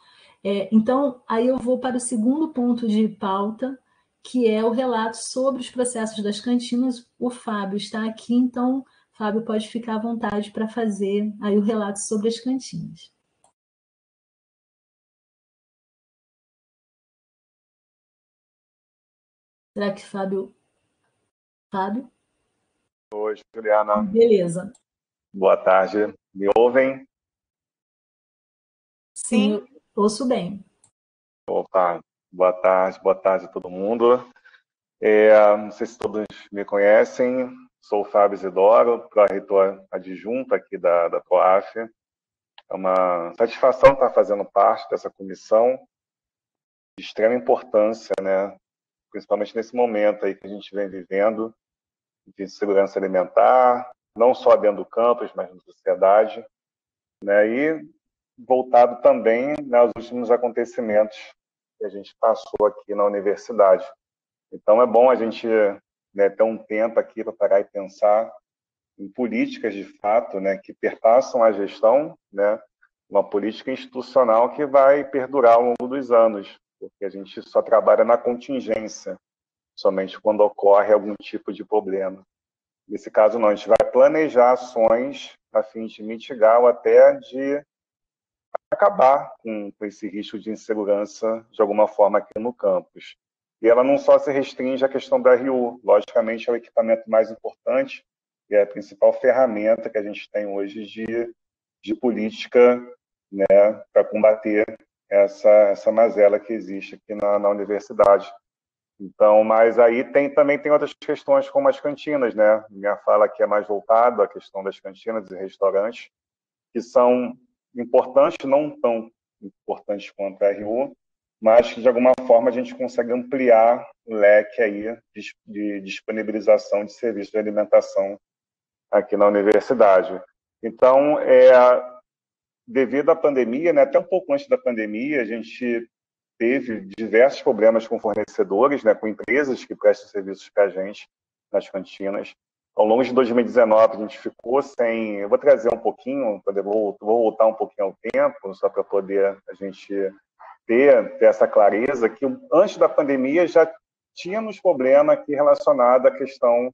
Então, aí eu vou para o segundo ponto de pauta, que é o relato sobre os processos das cantinas. O Fábio está aqui, então, Fábio, pode ficar à vontade para fazer aí o relato sobre as cantinas. Será que Fábio? Fábio? Oi, Juliana. Beleza. Boa tarde. Me ouvem? Sim, eu ouço bem. Opa, boa tarde a todo mundo. Não sei se todos me conhecem, sou o Fábio Isidoro, pró-reitor adjunto aqui da POAF. É uma satisfação estar fazendo parte dessa comissão de extrema importância, né? Principalmente nesse momento aí que a gente vem vivendo de segurança alimentar, não só dentro do campus, mas na sociedade, né? E voltado também aos últimos acontecimentos que a gente passou aqui na universidade. Então, é bom a gente, né, ter um tempo aqui para parar e pensar em políticas, de fato, né, que perpassam a gestão, né, uma política institucional que vai perdurar ao longo dos anos, porque a gente só trabalha na contingência, somente quando ocorre algum tipo de problema. Nesse caso, não, a gente vai planejar ações a fim de mitigar ou até de acabar com esse risco de insegurança de alguma forma aqui no campus. E ela não só se restringe à questão da RU, logicamente é o equipamento mais importante e é a principal ferramenta que a gente tem hoje de política, né, para combater essa mazela que existe aqui na universidade. Então, mas aí também tem outras questões como as cantinas, né? Minha fala aqui é mais voltada à questão das cantinas e restaurantes, que são importantes, não tão importantes quanto a RU, mas que de alguma forma a gente consegue ampliar o leque aí de disponibilização de serviços de alimentação aqui na universidade. Então, devido à pandemia, né, até um pouco antes da pandemia, a gente teve diversos problemas com fornecedores, né, com empresas que prestam serviços para a gente nas cantinas. Ao longo de 2019, a gente ficou sem... Eu vou trazer um pouquinho, vou voltar um pouquinho ao tempo, só para poder a gente ter essa clareza, que antes da pandemia já tínhamos problema aqui relacionado à questão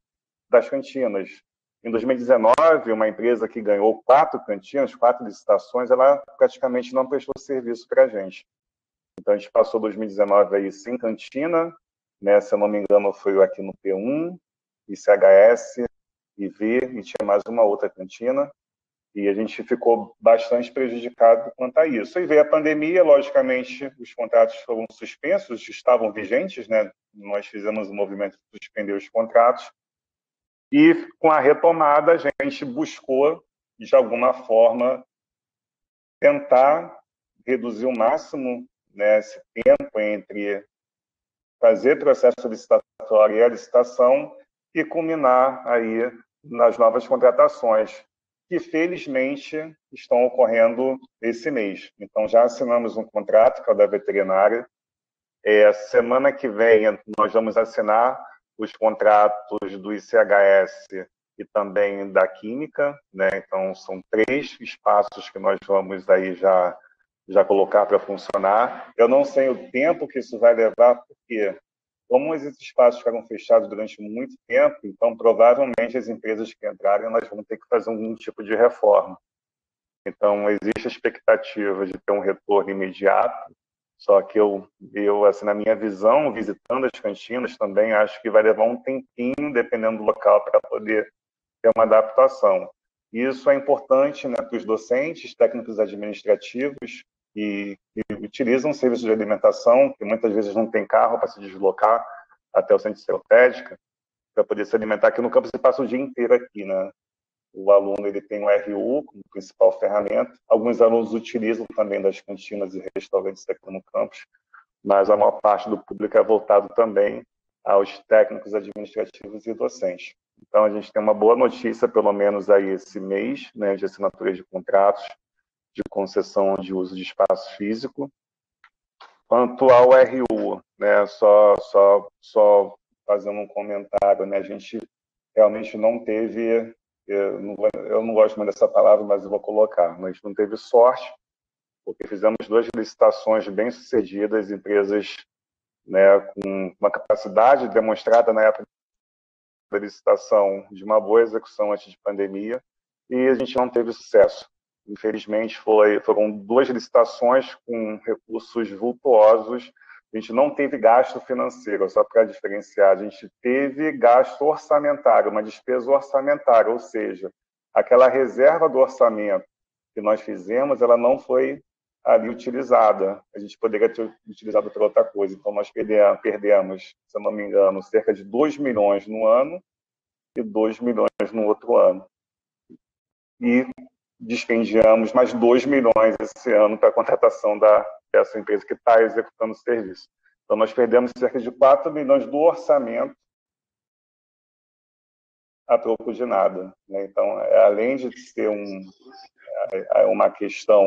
das cantinas. Em 2019, uma empresa que ganhou 4 cantinas, 4 licitações, ela praticamente não prestou serviço para a gente. Então, a gente passou 2019 aí sem cantina, né? Se eu não me engano, foi aqui no P1, ICHS, IV, e tinha mais uma outra cantina, e a gente ficou bastante prejudicado quanto a isso. E veio a pandemia, logicamente, os contratos foram suspensos, estavam vigentes, né? Nós fizemos um movimento de suspender os contratos, e com a retomada, a gente buscou, de alguma forma, tentar reduzir o máximo, né, esse tempo entre fazer processo licitatório e a licitação e culminar aí nas novas contratações, que felizmente estão ocorrendo esse mês. Então, já assinamos um contrato, que é o da veterinária. Semana que vem, nós vamos assinar os contratos do ICHS e também da Química, né? Então, são 3 espaços que nós vamos aí já colocar para funcionar. Eu não sei o tempo que isso vai levar, porque como esses espaços ficaram fechados durante muito tempo, então provavelmente as empresas que entrarem, nós vamos ter que fazer algum tipo de reforma. Então, existe a expectativa de ter um retorno imediato, só que eu assim, na minha visão, visitando as cantinas também, acho que vai levar um tempinho, dependendo do local, para poder ter uma adaptação. Isso é importante, né, para os docentes, técnicos administrativos que utilizam serviços de alimentação, que muitas vezes não tem carro para se deslocar até o centro de Seropédica, para poder se alimentar aqui no campus e passa o dia inteiro aqui, né? O aluno ele tem o RU como principal ferramenta. Alguns alunos utilizam também das cantinas e restaurantes aqui no campus, mas a maior parte do público é voltado também aos técnicos administrativos e docentes. Então, a gente tem uma boa notícia, pelo menos aí esse mês, né, de assinaturas de contratos de concessão de uso de espaço físico. Quanto ao RU, né, só fazendo um comentário, né, a gente realmente não teve, eu não gosto muito dessa palavra, mas eu vou colocar, mas a gente não teve sorte, porque fizemos 2 licitações bem-sucedidas, empresas, né, com uma capacidade demonstrada na época da licitação de uma boa execução antes de pandemia, e a gente não teve sucesso. Infelizmente, foram 2 licitações com recursos vultuosos. A gente não teve gasto financeiro, só para diferenciar. A gente teve gasto orçamentário, uma despesa orçamentária, ou seja, aquela reserva do orçamento que nós fizemos, ela não foi ali utilizada. A gente poderia ter utilizado para outra coisa. Então, nós perdemos, se eu não me engano, cerca de 2 milhões no ano e 2 milhões no outro ano. E despendiamos mais 2 milhões esse ano para a contratação dessa empresa que está executando o serviço. Então, nós perdemos cerca de 4 milhões do orçamento a troco de nada, né? Então, além de ser uma questão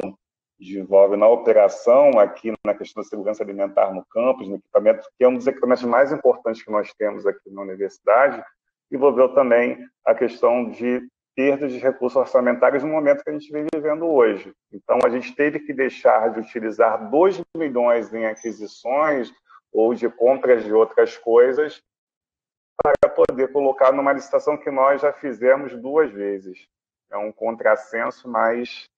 de envolve na operação, aqui na questão da segurança alimentar no campus, no equipamento, que é um dos equipamentos mais importantes que nós temos aqui na universidade, envolveu também a questão de perda de recursos orçamentários no momento que a gente vem vivendo hoje. Então, a gente teve que deixar de utilizar 2 milhões em aquisições ou de compras de outras coisas para poder colocar numa licitação que nós já fizemos 2 vezes. É um contrassenso, mas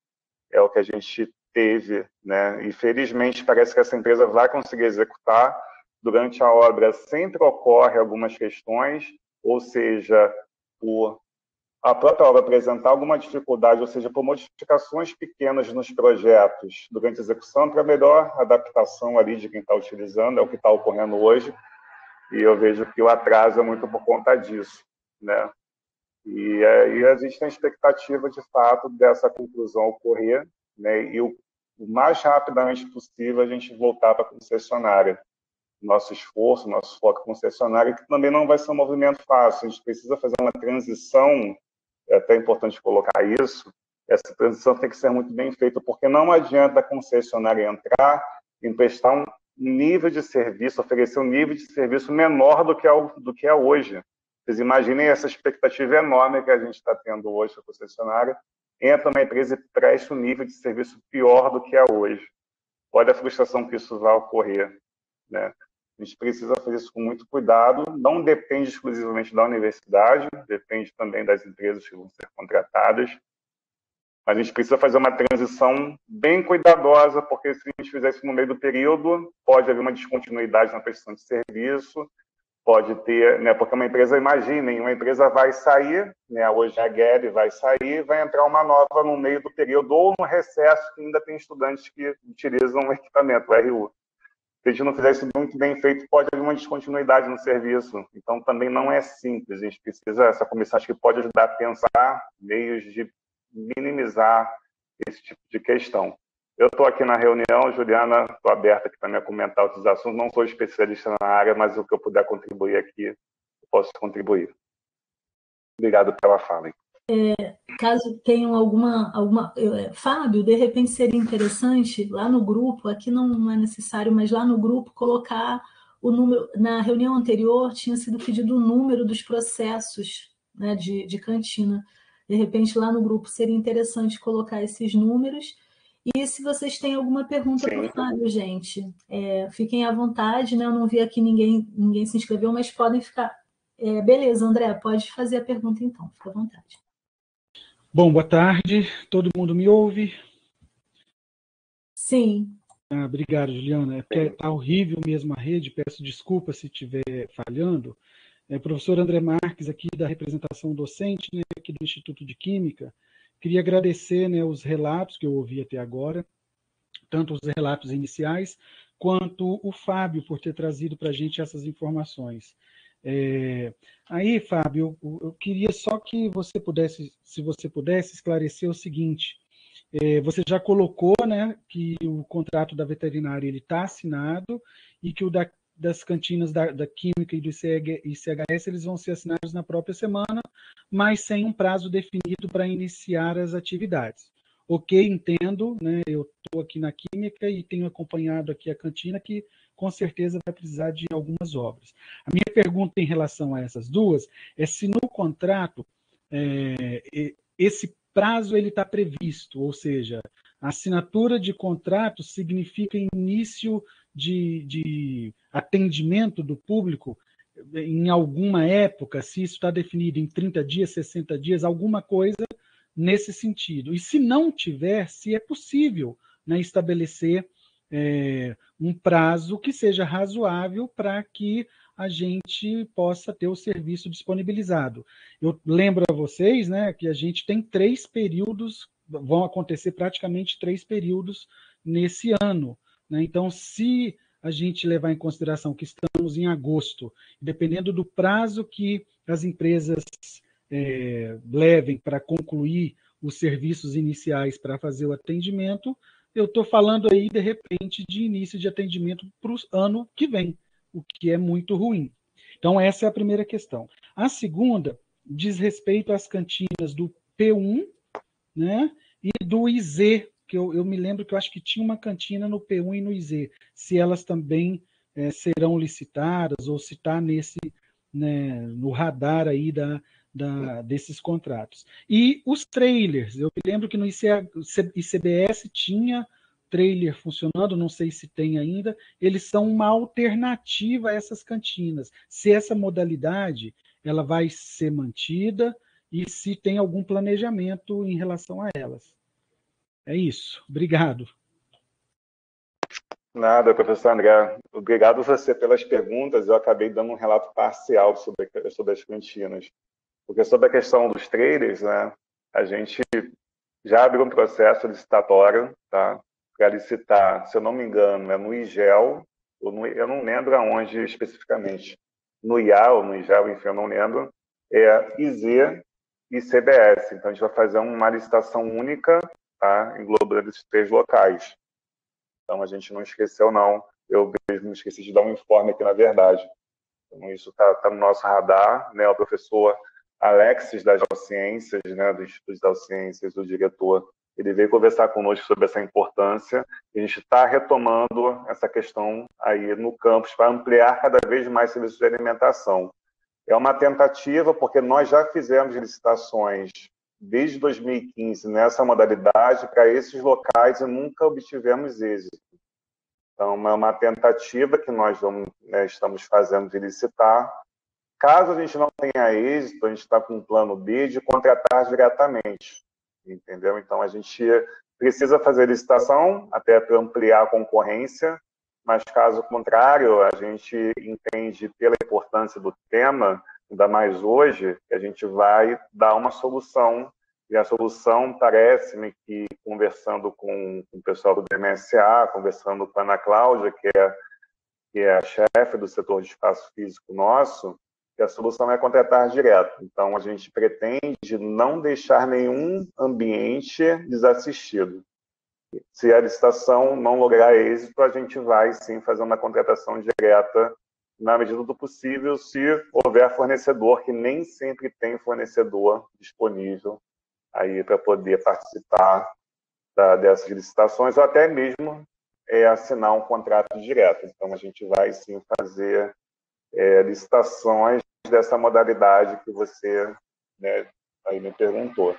é o que a gente teve, né? E, felizmente, parece que essa empresa vai conseguir executar. Durante a obra sempre ocorre algumas questões, ou seja, por a própria obra apresentar alguma dificuldade, ou seja, por modificações pequenas nos projetos durante a execução, para melhor adaptação ali de quem está utilizando, é o que está ocorrendo hoje, e eu vejo que o atraso é muito por conta disso, né? E a gente tem a expectativa, de fato, dessa conclusão ocorrer, né? E o mais rapidamente possível a gente voltar para a concessionária. Nosso esforço, nosso foco concessionário, que também não vai ser um movimento fácil. A gente precisa fazer uma transição, é até importante colocar isso, essa transição tem que ser muito bem feita, porque não adianta a concessionária entrar e prestar um nível de serviço, oferecer um nível de serviço menor do que é hoje. Vocês imaginem essa expectativa enorme que a gente está tendo hoje com a concessionária, entra na empresa e presta um nível de serviço pior do que é hoje. Olha a frustração que isso vai ocorrer, né? A gente precisa fazer isso com muito cuidado, não depende exclusivamente da universidade, depende também das empresas que vão ser contratadas, mas a gente precisa fazer uma transição bem cuidadosa, porque se a gente fizer isso no meio do período, pode haver uma descontinuidade na prestação de serviço, pode ter, né, porque uma empresa, imaginem, uma empresa vai sair, né, hoje a GEB vai sair, vai entrar uma nova no meio do período, ou no recesso, que ainda tem estudantes que utilizam o equipamento, o RU. Se a gente não fizer isso muito bem feito, pode haver uma descontinuidade no serviço. Então, também não é simples. A gente precisa, essa comissão acho que pode ajudar a pensar meios de minimizar esse tipo de questão. Eu estou aqui na reunião, Juliana, estou aberta aqui para me comentar outros assuntos. Não sou especialista na área, mas o que eu puder contribuir aqui, eu posso contribuir. Obrigado pela fala. Caso tenham alguma Fábio, de repente seria interessante lá no grupo, aqui não é necessário, mas lá no grupo colocar o número. Na reunião anterior tinha sido pedido o número dos processos, né, de cantina. De repente lá no grupo seria interessante colocar esses números. E se vocês têm alguma pergunta para o Fábio, gente, fiquem à vontade, né? Eu não vi aqui ninguém se inscreveu, mas podem ficar. Beleza, André, pode fazer a pergunta então, fica à vontade. Bom, boa tarde. Todo mundo me ouve? Sim. Obrigado, Juliana. É porque está horrível mesmo a rede, peço desculpa se estiver falhando. Professor André Marques, aqui da representação docente, né, aqui do Instituto de Química, queria agradecer, né, os relatos que eu ouvi até agora, tanto os relatos iniciais, quanto o Fábio por ter trazido para a gente essas informações. Aí, Fábio, eu queria só que você pudesse, se você pudesse, esclarecer o seguinte. Você já colocou, né, que o contrato da veterinária está assinado e que o das cantinas da Química e do ICHS, eles vão ser assinados na própria semana, mas sem um prazo definido para iniciar as atividades. Ok, entendo, né? Eu estou aqui na Química e tenho acompanhado aqui a cantina, que com certeza vai precisar de algumas obras. A minha pergunta em relação a essas duas é se no contrato esse prazo ele está previsto, ou seja, a assinatura de contrato significa início de atendimento do público em alguma época, se isso está definido em 30 dias, 60 dias, alguma coisa nesse sentido. E se não tiver, se é possível, né, estabelecer um prazo que seja razoável para que a gente possa ter o serviço disponibilizado. Eu lembro a vocês, né, que a gente tem 3 períodos, vão acontecer praticamente 3 períodos nesse ano, né? Então, se a gente levar em consideração que estamos em agosto, dependendo do prazo que as empresas levem para concluir os serviços iniciais para fazer o atendimento, eu estou falando aí, de repente, de início de atendimento para o ano que vem, o que é muito ruim. Então, essa é a primeira questão. A segunda diz respeito às cantinas do P1, né, e do IZ, que eu me lembro que eu acho que tinha uma cantina no P1 e no IZ, se elas também serão licitadas ou se está né, no radar aí desses contratos. E os trailers, eu me lembro que no ICBS tinha trailer funcionando, não sei se tem ainda, eles são uma alternativa a essas cantinas. Se essa modalidade ela vai ser mantida e se tem algum planejamento em relação a elas. É isso. Obrigado. Nada, professor André. Obrigado você pelas perguntas. Eu acabei dando um relato parcial sobre as cantinas. Porque sobre a questão dos trailers, né, a gente já abriu um processo licitatório, tá, para licitar, se eu não me engano, no IGEL, eu não lembro aonde especificamente, no IA ou no IGEL, enfim, eu não lembro, IZ e CBS. Então, a gente vai fazer uma licitação única, tá, englobando esses 3 locais. Então, a gente não esqueceu, não. Eu mesmo esqueci de dar um informe aqui, na verdade. Então, isso está no nosso radar, né? O professor Alexis das Geociências, né, do Instituto de Geociências, o diretor, ele veio conversar conosco sobre essa importância, e a gente está retomando essa questão aí no campus para ampliar cada vez mais serviços de alimentação. É uma tentativa, porque nós já fizemos licitações desde 2015 nessa modalidade para esses locais e nunca obtivemos êxito. Então, é uma tentativa que nós estamos fazendo de licitar. Caso a gente não tenha êxito, a gente está com um plano B de contratar diretamente, entendeu? Então, a gente precisa fazer licitação até para ampliar a concorrência, mas, caso contrário, a gente entende, pela importância do tema, ainda mais hoje, que a gente vai dar uma solução, e a solução, parece-me que, conversando com o pessoal do DMSA, conversando com a Ana Cláudia, que é a chefe do setor de espaço físico nosso, que a solução é contratar direto. Então, a gente pretende não deixar nenhum ambiente desassistido. Se a licitação não lograr êxito, a gente vai, sim, fazer uma contratação direta na medida do possível, se houver fornecedor, que nem sempre tem fornecedor disponível aí para poder participar dessas licitações, ou até mesmo assinar um contrato direto. Então, a gente vai, sim, fazer licitações dessa modalidade que você, né, aí me perguntou.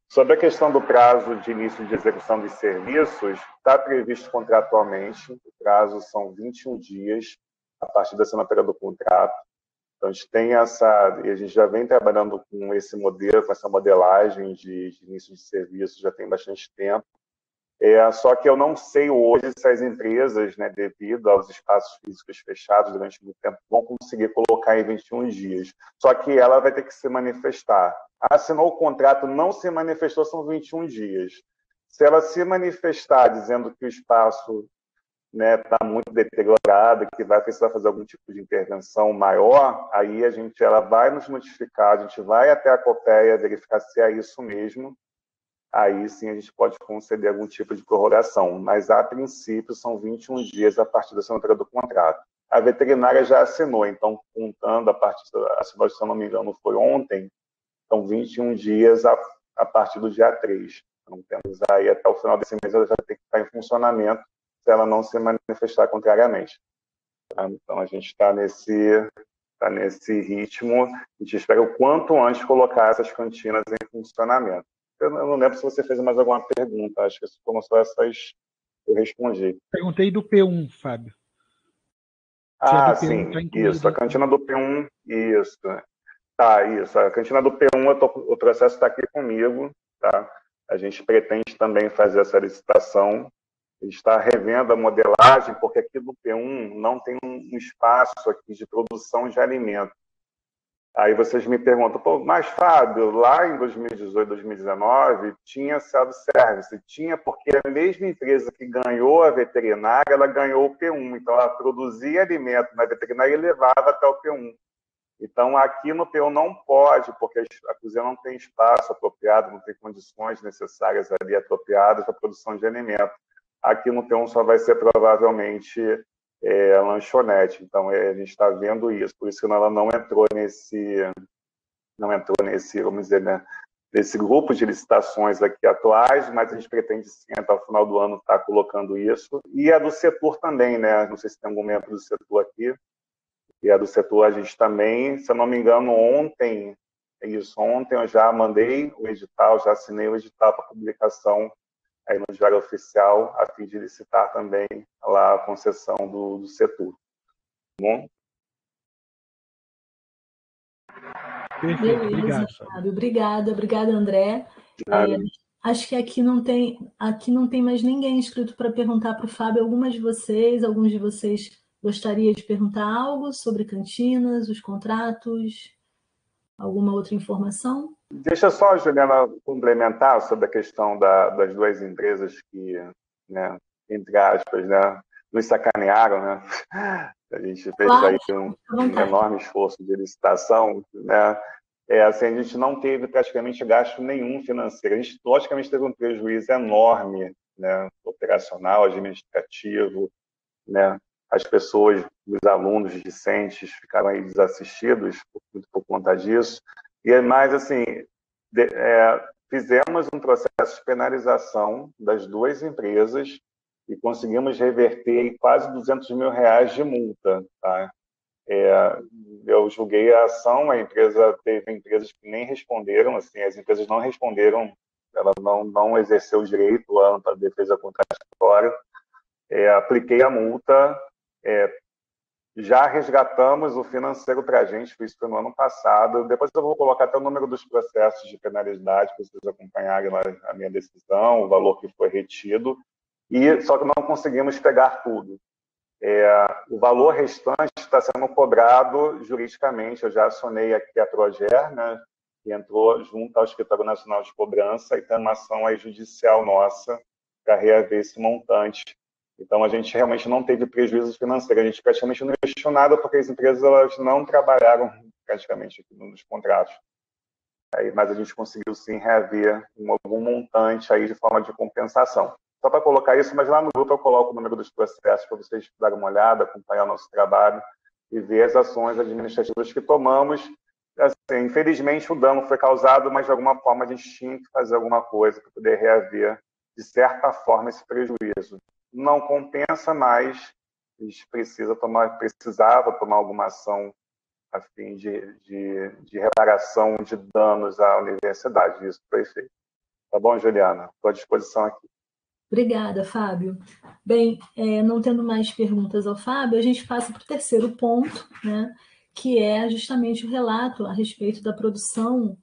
Sobre a questão do prazo de início de execução dos serviços, está previsto contratualmente, o prazo são 21 dias, a partir da assinatura do contrato. Então, a gente tem e a gente já vem trabalhando com esse modelo, com essa modelagem de início de serviço, já tem bastante tempo. Só que eu não sei hoje se as empresas, né, devido aos espaços físicos fechados durante muito tempo, vão conseguir colocar em 21 dias. Só que ela vai ter que se manifestar. Assinou o contrato, não se manifestou, são 21 dias. Se ela se manifestar dizendo que o espaço está muito deteriorado, que vai precisar fazer algum tipo de intervenção maior, aí ela vai nos notificar, a gente vai até a COPEA verificar se é isso mesmo. Aí sim a gente pode conceder algum tipo de prorrogação, mas a princípio são 21 dias a partir da assinatura do contrato. a veterinária já assinou. Então, contando a partir, assinou, se eu não me engano, foi ontem, então 21 dias a partir do dia 3. Então, temos aí até o final desse mês, ela já tem que estar em funcionamento se ela não se manifestar contrariamente. Então, a gente está nesse ritmo. A gente espera o quanto antes colocar essas cantinas em funcionamento. Eu não lembro se você fez mais alguma pergunta. Acho que foram só essas que eu respondi. Perguntei do P1, Fábio. Sim, isso. A cantina do P1, isso. Tá, isso. A cantina do P1, o processo está aqui comigo, tá? A gente pretende também fazer essa licitação. A gente está revendo a modelagem, porque aqui do P1 não tem um espaço aqui de produção de alimento. Aí vocês me perguntam, pô, mas Fábio, lá em 2018, 2019, tinha self-service. Tinha porque a mesma empresa que ganhou a veterinária, ela ganhou o P1. Então, ela produzia alimento na veterinária e levava até o P1. Então, aqui no P1 não pode, porque a cozinha não tem espaço apropriado, não tem condições necessárias ali apropriadas para a produção de alimento. Aqui no P1 só vai ser provavelmente lanchonete. Então, a gente está vendo isso. Por isso que ela não entrou nesse, vamos dizer, né, nesse grupo de licitações aqui atuais, mas a gente pretende, sim, até o final do ano, estar colocando isso. E a do setor também, né? Não sei se tem algum membro do setor aqui. E a do setor a gente também, se eu não me engano, ontem eu já mandei o edital, já assinei o edital para publicação aí no Diário Oficial, a fim de licitar também lá a concessão do setor. Tá bom? Perfeito, obrigado, Fábio. Obrigada, André. Acho que aqui não tem mais ninguém inscrito para perguntar para o Fábio. Alguns de vocês gostariam de perguntar algo sobre cantinas, os contratos, alguma outra informação? Deixa só a Juliana complementar sobre a questão das duas empresas que, né, entre aspas, né, nos sacanearam, né? A gente fez aí um enorme esforço de licitação, né? Assim, a gente não teve praticamente gasto nenhum financeiro. A gente, logicamente, teve um prejuízo enorme, né, operacional, administrativo, né? As pessoas, os alunos, os discentes, ficaram aí desassistidos por conta disso. Mas, assim, fizemos um processo de penalização das duas empresas e conseguimos reverter quase R$200 mil de multa. Tá? Eu julguei a ação, teve empresas que nem responderam, assim, as empresas não responderam, ela não exerceu o direito à ampla defesa contraditória. Apliquei a multa, já resgatamos o financeiro para a gente, isso foi no ano passado. Depois eu vou colocar até o número dos processos de penalidade para vocês acompanharem a minha decisão, o valor que foi retido. Só que não conseguimos pegar tudo. O valor restante está sendo cobrado juridicamente. Eu já acionei aqui a Proger, né, que entrou junto ao Escritório Nacional de Cobrança e tem uma ação aí judicial nossa para reaver esse montante. Então, a gente realmente não teve prejuízo financeiro. A gente praticamente não investiu nada porque as empresas elas não trabalharam praticamente aqui nos contratos. Mas a gente conseguiu, sim, reaver algum montante aí de forma de compensação. Só para colocar isso, mas lá no grupo eu coloco o número dos processos para vocês darem uma olhada, acompanhar o nosso trabalho e ver as ações administrativas que tomamos. Assim, infelizmente, o dano foi causado, mas de alguma forma a gente tinha que fazer alguma coisa para poder reaver, de certa forma, esse prejuízo. Não compensa mais, a gente precisava tomar alguma ação a fim de reparação de danos à universidade. Isso foi feito. Tá bom, Juliana? Estou à disposição aqui. Obrigada, Fábio. Bem, não tendo mais perguntas ao Fábio, a gente passa para o terceiro ponto, né, que é justamente o relato a respeito da produção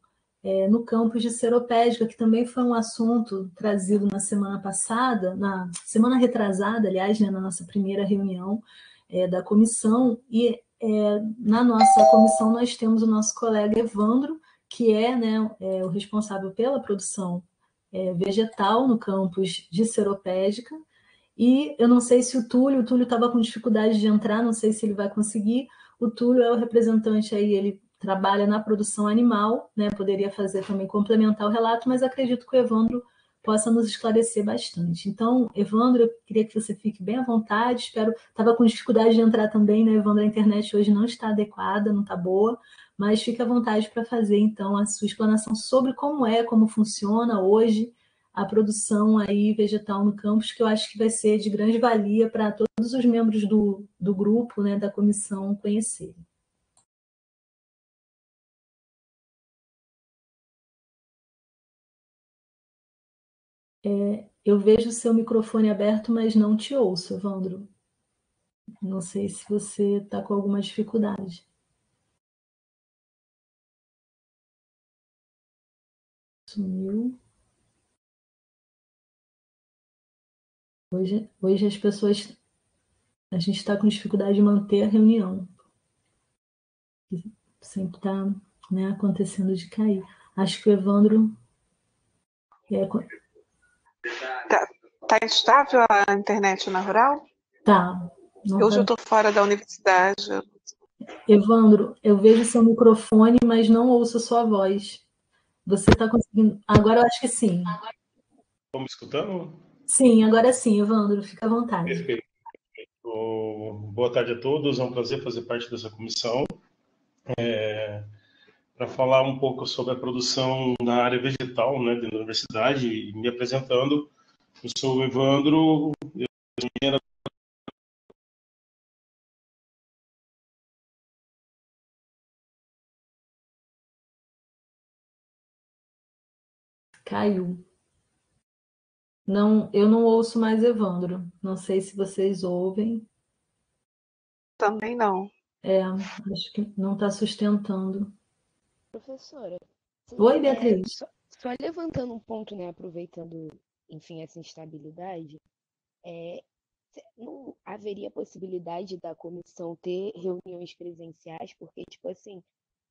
no campus de Seropédica, que também foi um assunto trazido na semana passada, na semana retrasada, aliás, né, na nossa primeira reunião da comissão. E na nossa comissão nós temos o nosso colega Evandro, que é, né, o responsável pela produção vegetal no campus de Seropédica. E eu não sei se o Túlio estava com dificuldade de entrar, não sei se ele vai conseguir. O Túlio é o representante aí, ele trabalha na produção animal, né? Poderia fazer também, complementar o relato, mas acredito que o Evandro possa nos esclarecer bastante. Então, Evandro, eu queria que você fique bem à vontade, estava com dificuldade de entrar também, né, Evandro? A internet hoje não está adequada, não está boa, mas fique à vontade para fazer, então, a sua explanação sobre como funciona hoje a produção aí vegetal no campus, que eu acho que vai ser de grande valia para todos os membros do grupo, né, da comissão conhecerem. Eu vejo o seu microfone aberto, mas não te ouço, Evandro. Não sei se você está com alguma dificuldade. Sumiu. Hoje as pessoas... A gente está com dificuldade de manter a reunião. Sempre está, né, acontecendo de cair. Acho que o Evandro... Tá instável a internet na Rural? Tá. Hoje eu estou fora da universidade. Evandro, eu vejo seu microfone, mas não ouço a sua voz. Você está conseguindo... Agora eu acho que sim. Estão me escutando? Sim, agora sim, Evandro. Fica à vontade. Perfeito. Boa tarde a todos. É um prazer fazer parte dessa comissão. Para falar um pouco sobre a produção na área vegetal, né, dentro da universidade, e me apresentando, eu sou o Evandro, eu sou engenheiro. Caiu. Não, eu não ouço mais Evandro. Não sei se vocês ouvem. Também não. Acho que não está sustentando. Professora, Oi, Beatriz. Só levantando um ponto, né, aproveitando, enfim, essa instabilidade, não haveria possibilidade da comissão ter reuniões presenciais, porque, tipo assim,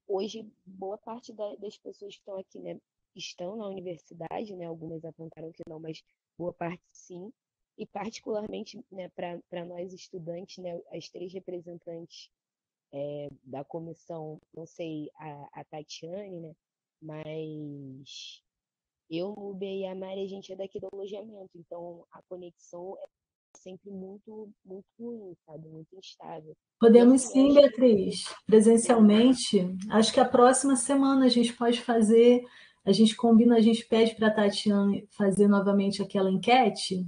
hoje boa parte das pessoas que estão aqui, né, estão na universidade, né, algumas apontaram que não, mas boa parte sim, e particularmente, né, para nós estudantes, né, as 3 representantes da comissão, não sei, a Tatiane, né, mas eu, Nubia e a Mari, a gente é daqui do alojamento, então a conexão é sempre muito, muito ruim, sabe, muito instável. Podemos assim, sim, Beatriz, presencialmente. Acho que a próxima semana a gente pode fazer, a gente combina, a gente pede para a Tatiane fazer novamente aquela enquete,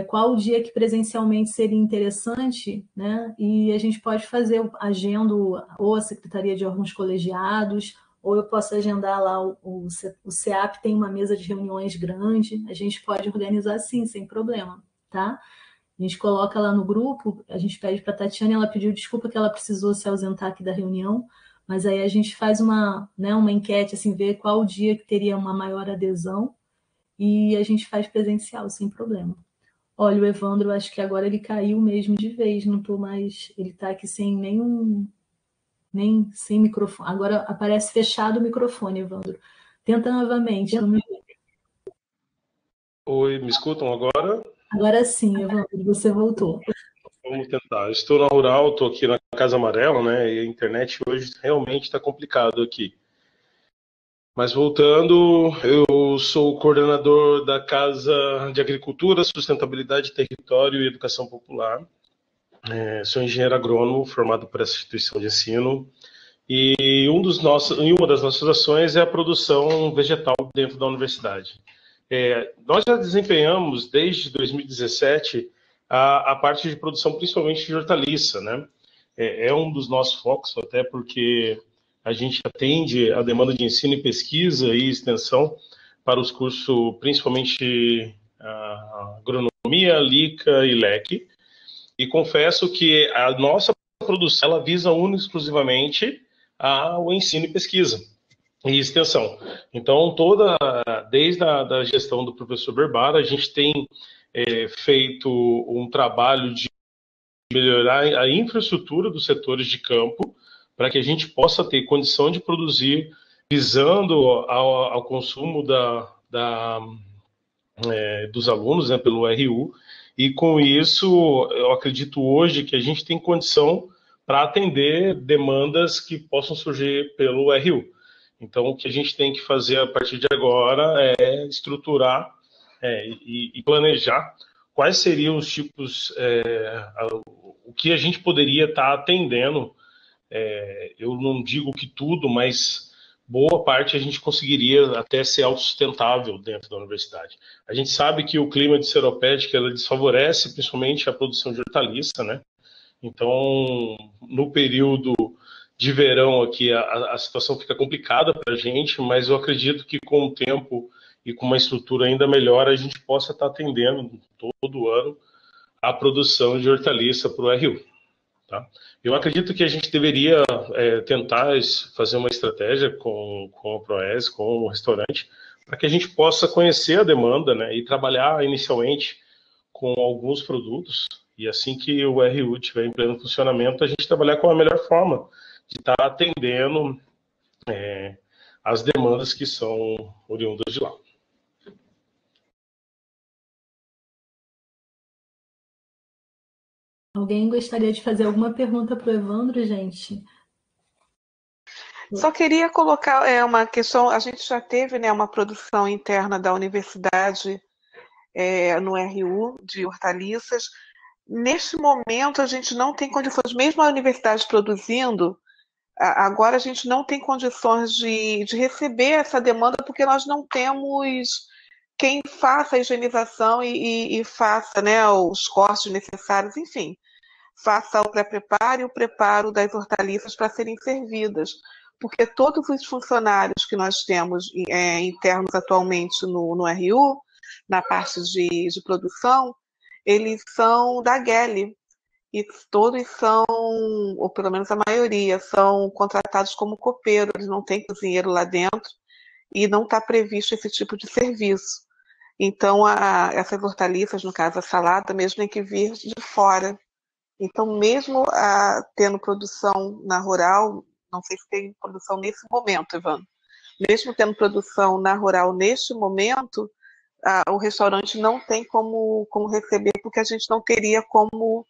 qual o dia que presencialmente seria interessante, né? E a gente pode fazer, agendo ou a Secretaria de Órgãos Colegiados, ou eu posso agendar lá, o CEAP tem uma mesa de reuniões grande, a gente pode organizar assim, sem problema, tá? A gente coloca lá no grupo, a gente pede para a Tatiana, ela pediu desculpa que ela precisou se ausentar aqui da reunião, mas aí a gente faz uma enquete, assim, ver qual o dia que teria uma maior adesão, e a gente faz presencial, sem problema. Olha, o Evandro, acho que agora ele caiu mesmo de vez, não estou mais... Ele está aqui sem nem sem microfone. Agora aparece fechado o microfone, Evandro. Tenta novamente. Oi, me escutam agora? Agora sim, Evandro, você voltou. Vamos tentar. Estou na Rural, estou aqui na Casa Amarela, né? E a internet hoje realmente está complicado aqui. Mas voltando, eu sou o coordenador da Casa de Agricultura, Sustentabilidade, Território e Educação Popular. Sou engenheiro agrônomo formado por essa instituição de ensino. E uma das nossas ações é a produção vegetal dentro da universidade. Nós já desempenhamos, desde 2017, a parte de produção, principalmente de hortaliça, né? É um dos nossos focos, até porque a gente atende a demanda de ensino e pesquisa e extensão para os cursos, principalmente agronomia, LICA e LEC. E confesso que a nossa produção ela visa única e exclusivamente ao ensino e pesquisa e extensão. Então, desde a gestão do professor Berbara, a gente tem feito um trabalho de melhorar a infraestrutura dos setores de campo para que a gente possa ter condição de produzir visando ao consumo dos alunos, né, pelo RU, e com isso eu acredito hoje que a gente tem condição para atender demandas que possam surgir pelo RU. Então, o que a gente tem que fazer a partir de agora é estruturar e planejar quais seriam os tipos, o que a gente poderia estar atendendo. Eu não digo que tudo, mas boa parte a gente conseguiria até ser autossustentável dentro da universidade. A gente sabe que o clima de seropédica ela desfavorece principalmente a produção de hortaliça, né? Então, no período de verão aqui, a situação fica complicada para a gente, mas eu acredito que com o tempo e com uma estrutura ainda melhor, a gente possa estar atendendo todo ano a produção de hortaliça para o RU. Tá? Eu acredito que a gente deveria tentar fazer uma estratégia com a Proes, com o restaurante, para que a gente possa conhecer a demanda, né, e trabalhar inicialmente com alguns produtos, e assim que o RU estiver em pleno funcionamento, a gente trabalhar com a melhor forma de estar atendendo as demandas que são oriundas de lá. Alguém gostaria de fazer alguma pergunta para o Evandro, gente? Só queria colocar uma questão. A gente já teve, né, uma produção interna da universidade no RU de hortaliças. Neste momento, a gente não tem condições, mesmo a universidade produzindo, agora a gente não tem condições de receber essa demanda, porque nós não temos quem faça a higienização e faça, né, os cortes necessários, enfim, faça o pré-preparo e o preparo das hortaliças para serem servidas. Porque todos os funcionários que nós temos internos atualmente no RU, na parte de produção, eles são da GEL, e todos são, ou pelo menos a maioria, são contratados como copeiro, eles não têm cozinheiro lá dentro, e não está previsto esse tipo de serviço. Então, essas hortaliças, no caso a salada, mesmo tem que vir de fora. Então, mesmo tendo produção na rural, não sei se tem produção nesse momento, Evandro, mesmo tendo produção na rural neste momento, o restaurante não tem como receber, porque a gente não teria como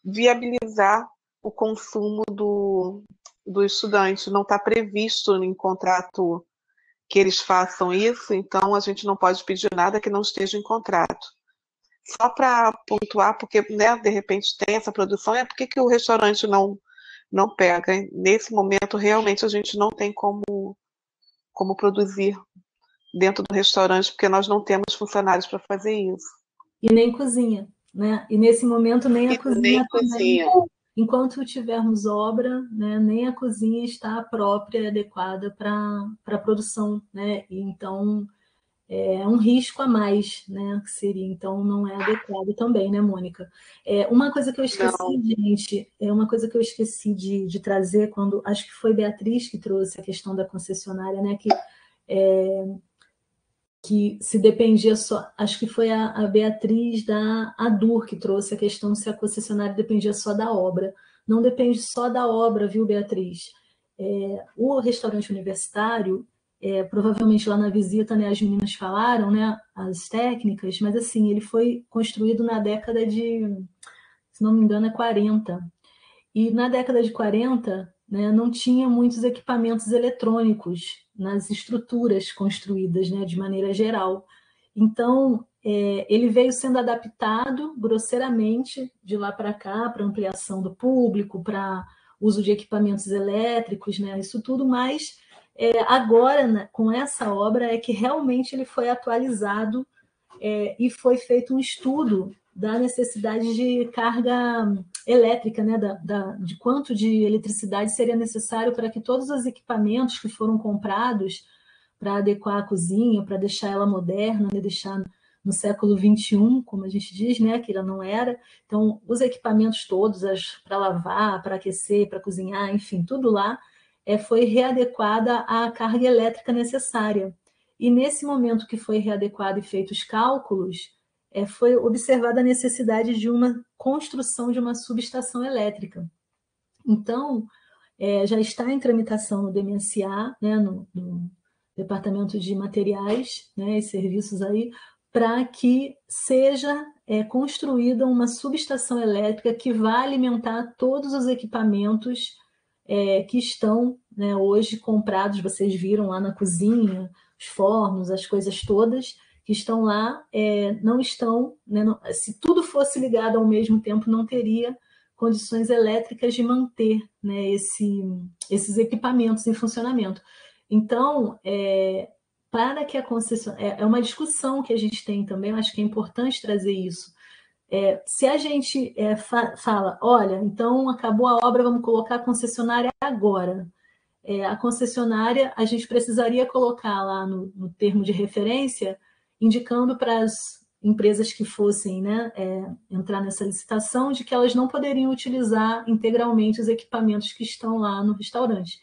viabilizar o consumo do estudante. Não está previsto em contrato que eles façam isso, então a gente não pode pedir nada que não esteja em contrato. Só para pontuar, porque, né, de repente tem essa produção, por que o restaurante não pega? Nesse momento, realmente, a gente não tem como produzir dentro do restaurante, porque nós não temos funcionários para fazer isso. E nem cozinha, né? E nesse momento nem a cozinha também. Enquanto tivermos obra, né, nem a cozinha está própria e adequada para a produção, né? E então é um risco a mais, né? Que seria, então não é adequado também, né, Mônica? Uma coisa que eu esqueci, gente, uma coisa que eu esqueci de trazer quando acho que foi Beatriz que trouxe a questão da concessionária, né? Que se dependia só, acho que foi a Beatriz da ADUR que trouxe a questão se a concessionária dependia só da obra. Não depende só da obra, viu, Beatriz? O restaurante universitário, provavelmente lá na visita, né, as meninas falaram, né, as técnicas, mas assim, ele foi construído na década de, se não me engano, 40. E na década de 40, né, não tinha muitos equipamentos eletrônicos nas estruturas construídas, né, de maneira geral. Então, ele veio sendo adaptado grosseiramente de lá para cá, para ampliação do público, para uso de equipamentos elétricos, né, isso tudo, mas agora, né, com essa obra, é que realmente ele foi atualizado e foi feito um estudo da necessidade de carga elétrica, né, de quanto de eletricidade seria necessário para que todos os equipamentos que foram comprados para adequar a cozinha, para deixar ela moderna, né, deixar no século XXI, como a gente diz, né, que ela não era. Então, os equipamentos todos, para lavar, para aquecer, para cozinhar, enfim, tudo lá foi readequada à carga elétrica necessária. E nesse momento que foi readequado e feito os cálculos, foi observada a necessidade de uma construção de uma subestação elétrica. Então, já está em tramitação no DMSA, né, no Departamento de Materiais, né, e Serviços aí, para que seja construída uma subestação elétrica que vá alimentar todos os equipamentos que estão, né, hoje comprados, vocês viram lá na cozinha, os fornos, as coisas todas, que estão lá não estão, né, se tudo fosse ligado ao mesmo tempo, não teria condições elétricas de manter, né, esses equipamentos em funcionamento. Então, para que a concessionária... É uma discussão que a gente tem também, eu acho que é importante trazer isso. Se a gente fala, olha, então acabou a obra, vamos colocar a concessionária agora. A concessionária, a gente precisaria colocar lá no termo de referência, indicando para as empresas que fossem, né, entrar nessa licitação, de que elas não poderiam utilizar integralmente os equipamentos que estão lá no restaurante.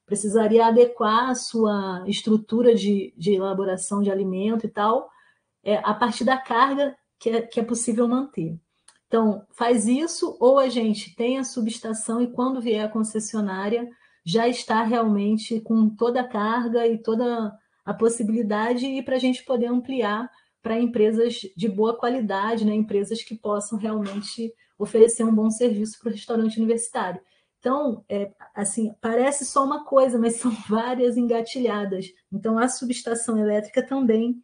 Precisaria adequar a sua estrutura de elaboração de alimento e tal, a partir da carga que é possível manter. Então, faz isso, ou a gente tem a subestação e quando vier a concessionária, já está realmente com toda a carga e toda a possibilidade e para a gente poder ampliar para empresas de boa qualidade, né? Empresas que possam realmente oferecer um bom serviço para o restaurante universitário. Então, assim, parece só uma coisa, mas são várias engatilhadas. Então, a subestação elétrica também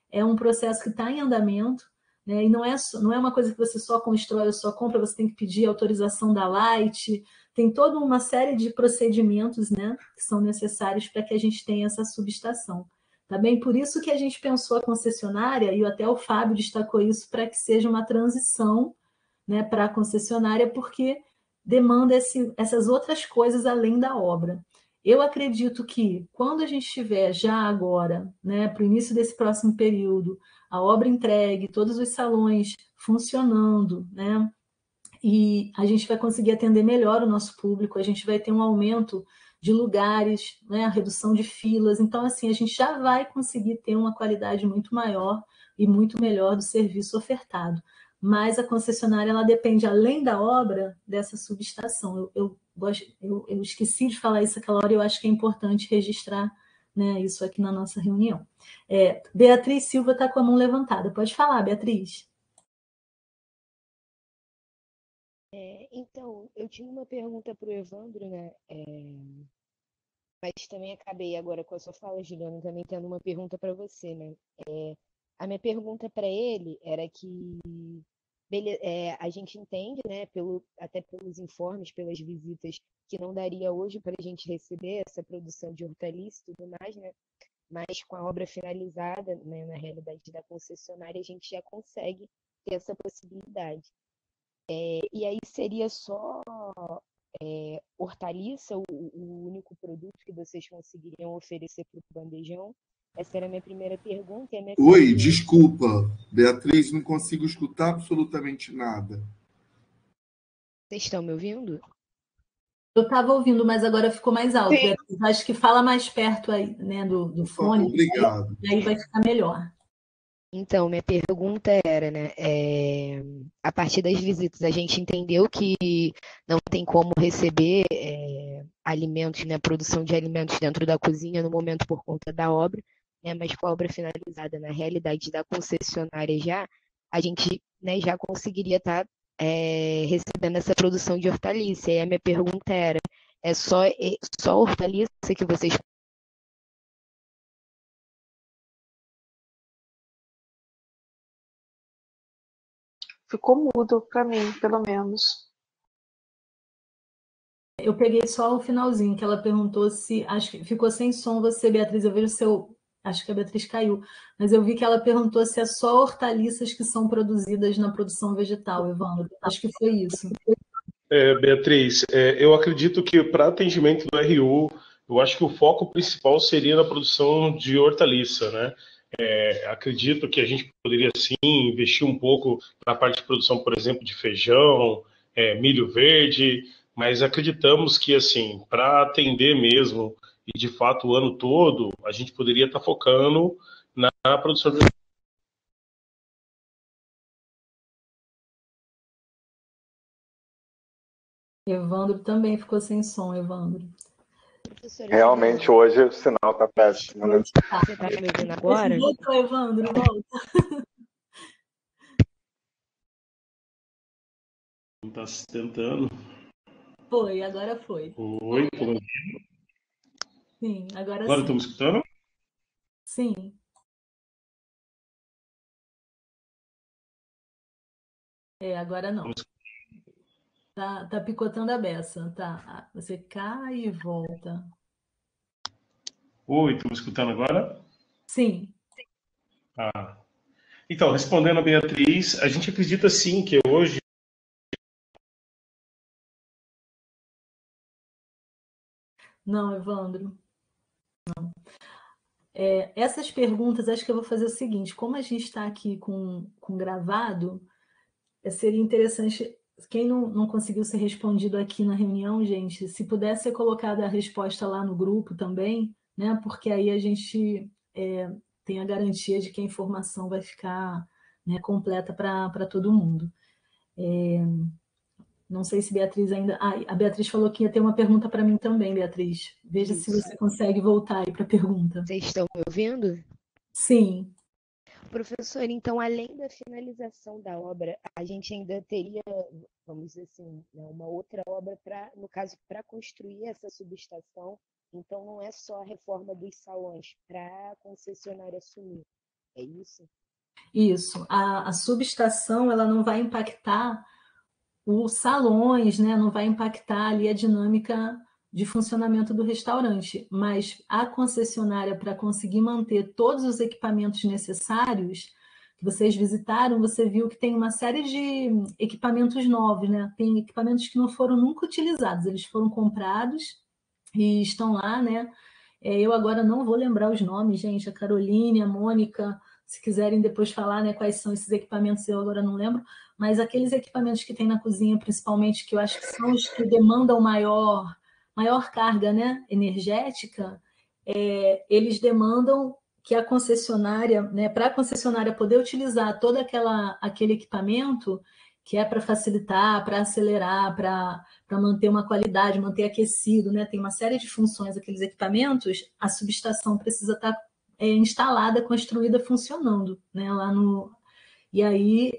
é um processo que está em andamento, né? E não é uma coisa que você só constrói ou só compra, você tem que pedir autorização da Light, tem toda uma série de procedimentos, né, que são necessários para que a gente tenha essa subestação. Tá bem? Por isso que a gente pensou a concessionária, e até o Fábio destacou isso, para que seja uma transição, né, para a concessionária, porque demanda essas outras coisas além da obra. Eu acredito que quando a gente estiver já agora, né, para o início desse próximo período, a obra entregue, todos os salões funcionando, né, e a gente vai conseguir atender melhor o nosso público, a gente vai ter um aumento de lugares, né, a redução de filas. Então, assim, a gente já vai conseguir ter uma qualidade muito maior e muito melhor do serviço ofertado. Mas a concessionária, ela depende, além da obra, dessa subestação. Eu esqueci de falar isso aquela hora, eu acho que é importante registrar, né, isso aqui na nossa reunião. Beatriz Silva está com a mão levantada. Pode falar, Beatriz. Então, eu tinha uma pergunta para o Evandro, né? Mas também acabei agora com a sua fala, Juliana, também tendo uma pergunta para você, né? A minha pergunta para ele era que a gente entende, né, até pelos informes, pelas visitas, que não daria hoje para a gente receber essa produção de hortaliça e tudo mais, né? Mas com a obra finalizada, né, na realidade da concessionária, a gente já consegue ter essa possibilidade. E aí seria só hortaliça o único produto que vocês conseguiriam oferecer para o bandejão? Essa era a minha primeira pergunta. Oi, desculpa, Beatriz, não consigo escutar absolutamente nada. Vocês estão me ouvindo? Eu estava ouvindo, mas agora ficou mais alto. Beatriz, acho que fala mais perto aí, né, do fone. Obrigado. E aí vai ficar melhor. Então, minha pergunta era, né, a partir das visitas, a gente entendeu que não tem como receber alimentos, né, produção de alimentos dentro da cozinha no momento por conta da obra, né, mas com a obra finalizada na realidade da concessionária já, a gente, né, já conseguiria estar recebendo essa produção de hortaliça. E a minha pergunta era, é só hortaliça que vocês... Ficou mudo para mim, pelo menos. Eu peguei só o finalzinho, que ela perguntou se... Acho que ficou sem som você, Beatriz. Eu vejo o seu... Acho que a Beatriz caiu. Mas eu vi que ela perguntou se é só hortaliças que são produzidas na produção vegetal, Evandro. Acho que foi isso. Beatriz, eu acredito que para atendimento do RU, eu acho que o foco principal seria na produção de hortaliça, né? Acredito que a gente poderia, sim, investir um pouco na parte de produção, por exemplo, de feijão, milho verde, mas acreditamos que, assim, para atender mesmo, e de fato o ano todo, a gente poderia estar focando na produção de Evandro também ficou sem som, Evandro. Realmente hoje o sinal está péssimo, né? Você está me ouvindo agora? Voltou, Evandro, volta. Está se tentando. Foi, agora foi. Oi, como... Sim, agora Agora sim. estamos escutando? Sim. Agora não. Tá picotando a beça. Tá. Você cai e volta. Oi, estão me escutando agora? Sim. Então, respondendo a Beatriz, a gente acredita sim que hoje Não, Evandro. Não. Essas perguntas, acho que eu vou fazer o seguinte: como a gente está aqui com gravado, seria interessante, quem não conseguiu ser respondido aqui na reunião, gente, se pudesse ser colocada a resposta lá no grupo também, né? Porque aí a gente tem a garantia de que a informação vai ficar, né, completa para todo mundo. Não sei se Beatriz ainda. A Beatriz falou que ia ter uma pergunta para mim também, Beatriz. Veja se você consegue voltar aí para a pergunta. Vocês estão me ouvindo? Sim. Professor, então, além da finalização da obra, a gente ainda teria, vamos dizer assim, uma outra obra, no caso, para construir essa subestação. Então, não é só a reforma dos salões para a concessionária assumir. É isso? Isso. A subestação, ela não vai impactar os salões, né? Não vai impactar ali a dinâmica de funcionamento do restaurante, mas a concessionária, para conseguir manter todos os equipamentos necessários, que vocês visitaram, você viu que tem uma série de equipamentos novos, né? Tem equipamentos que não foram nunca utilizados, eles foram comprados e estão lá, né? Eu agora não vou lembrar os nomes, gente, a Caroline, a Mônica, se quiserem depois falar, né, quais são esses equipamentos, eu agora não lembro, mas aqueles equipamentos que tem na cozinha, principalmente, que eu acho que são os que demandam maior carga, né, energética, eles demandam que a concessionária, né, para a concessionária poder utilizar todo aquele equipamento, que é para facilitar, para acelerar, para manter uma qualidade, manter aquecido, né, tem uma série de funções aqueles equipamentos, a subestação precisa estar instalada, construída, funcionando, né, lá no... E aí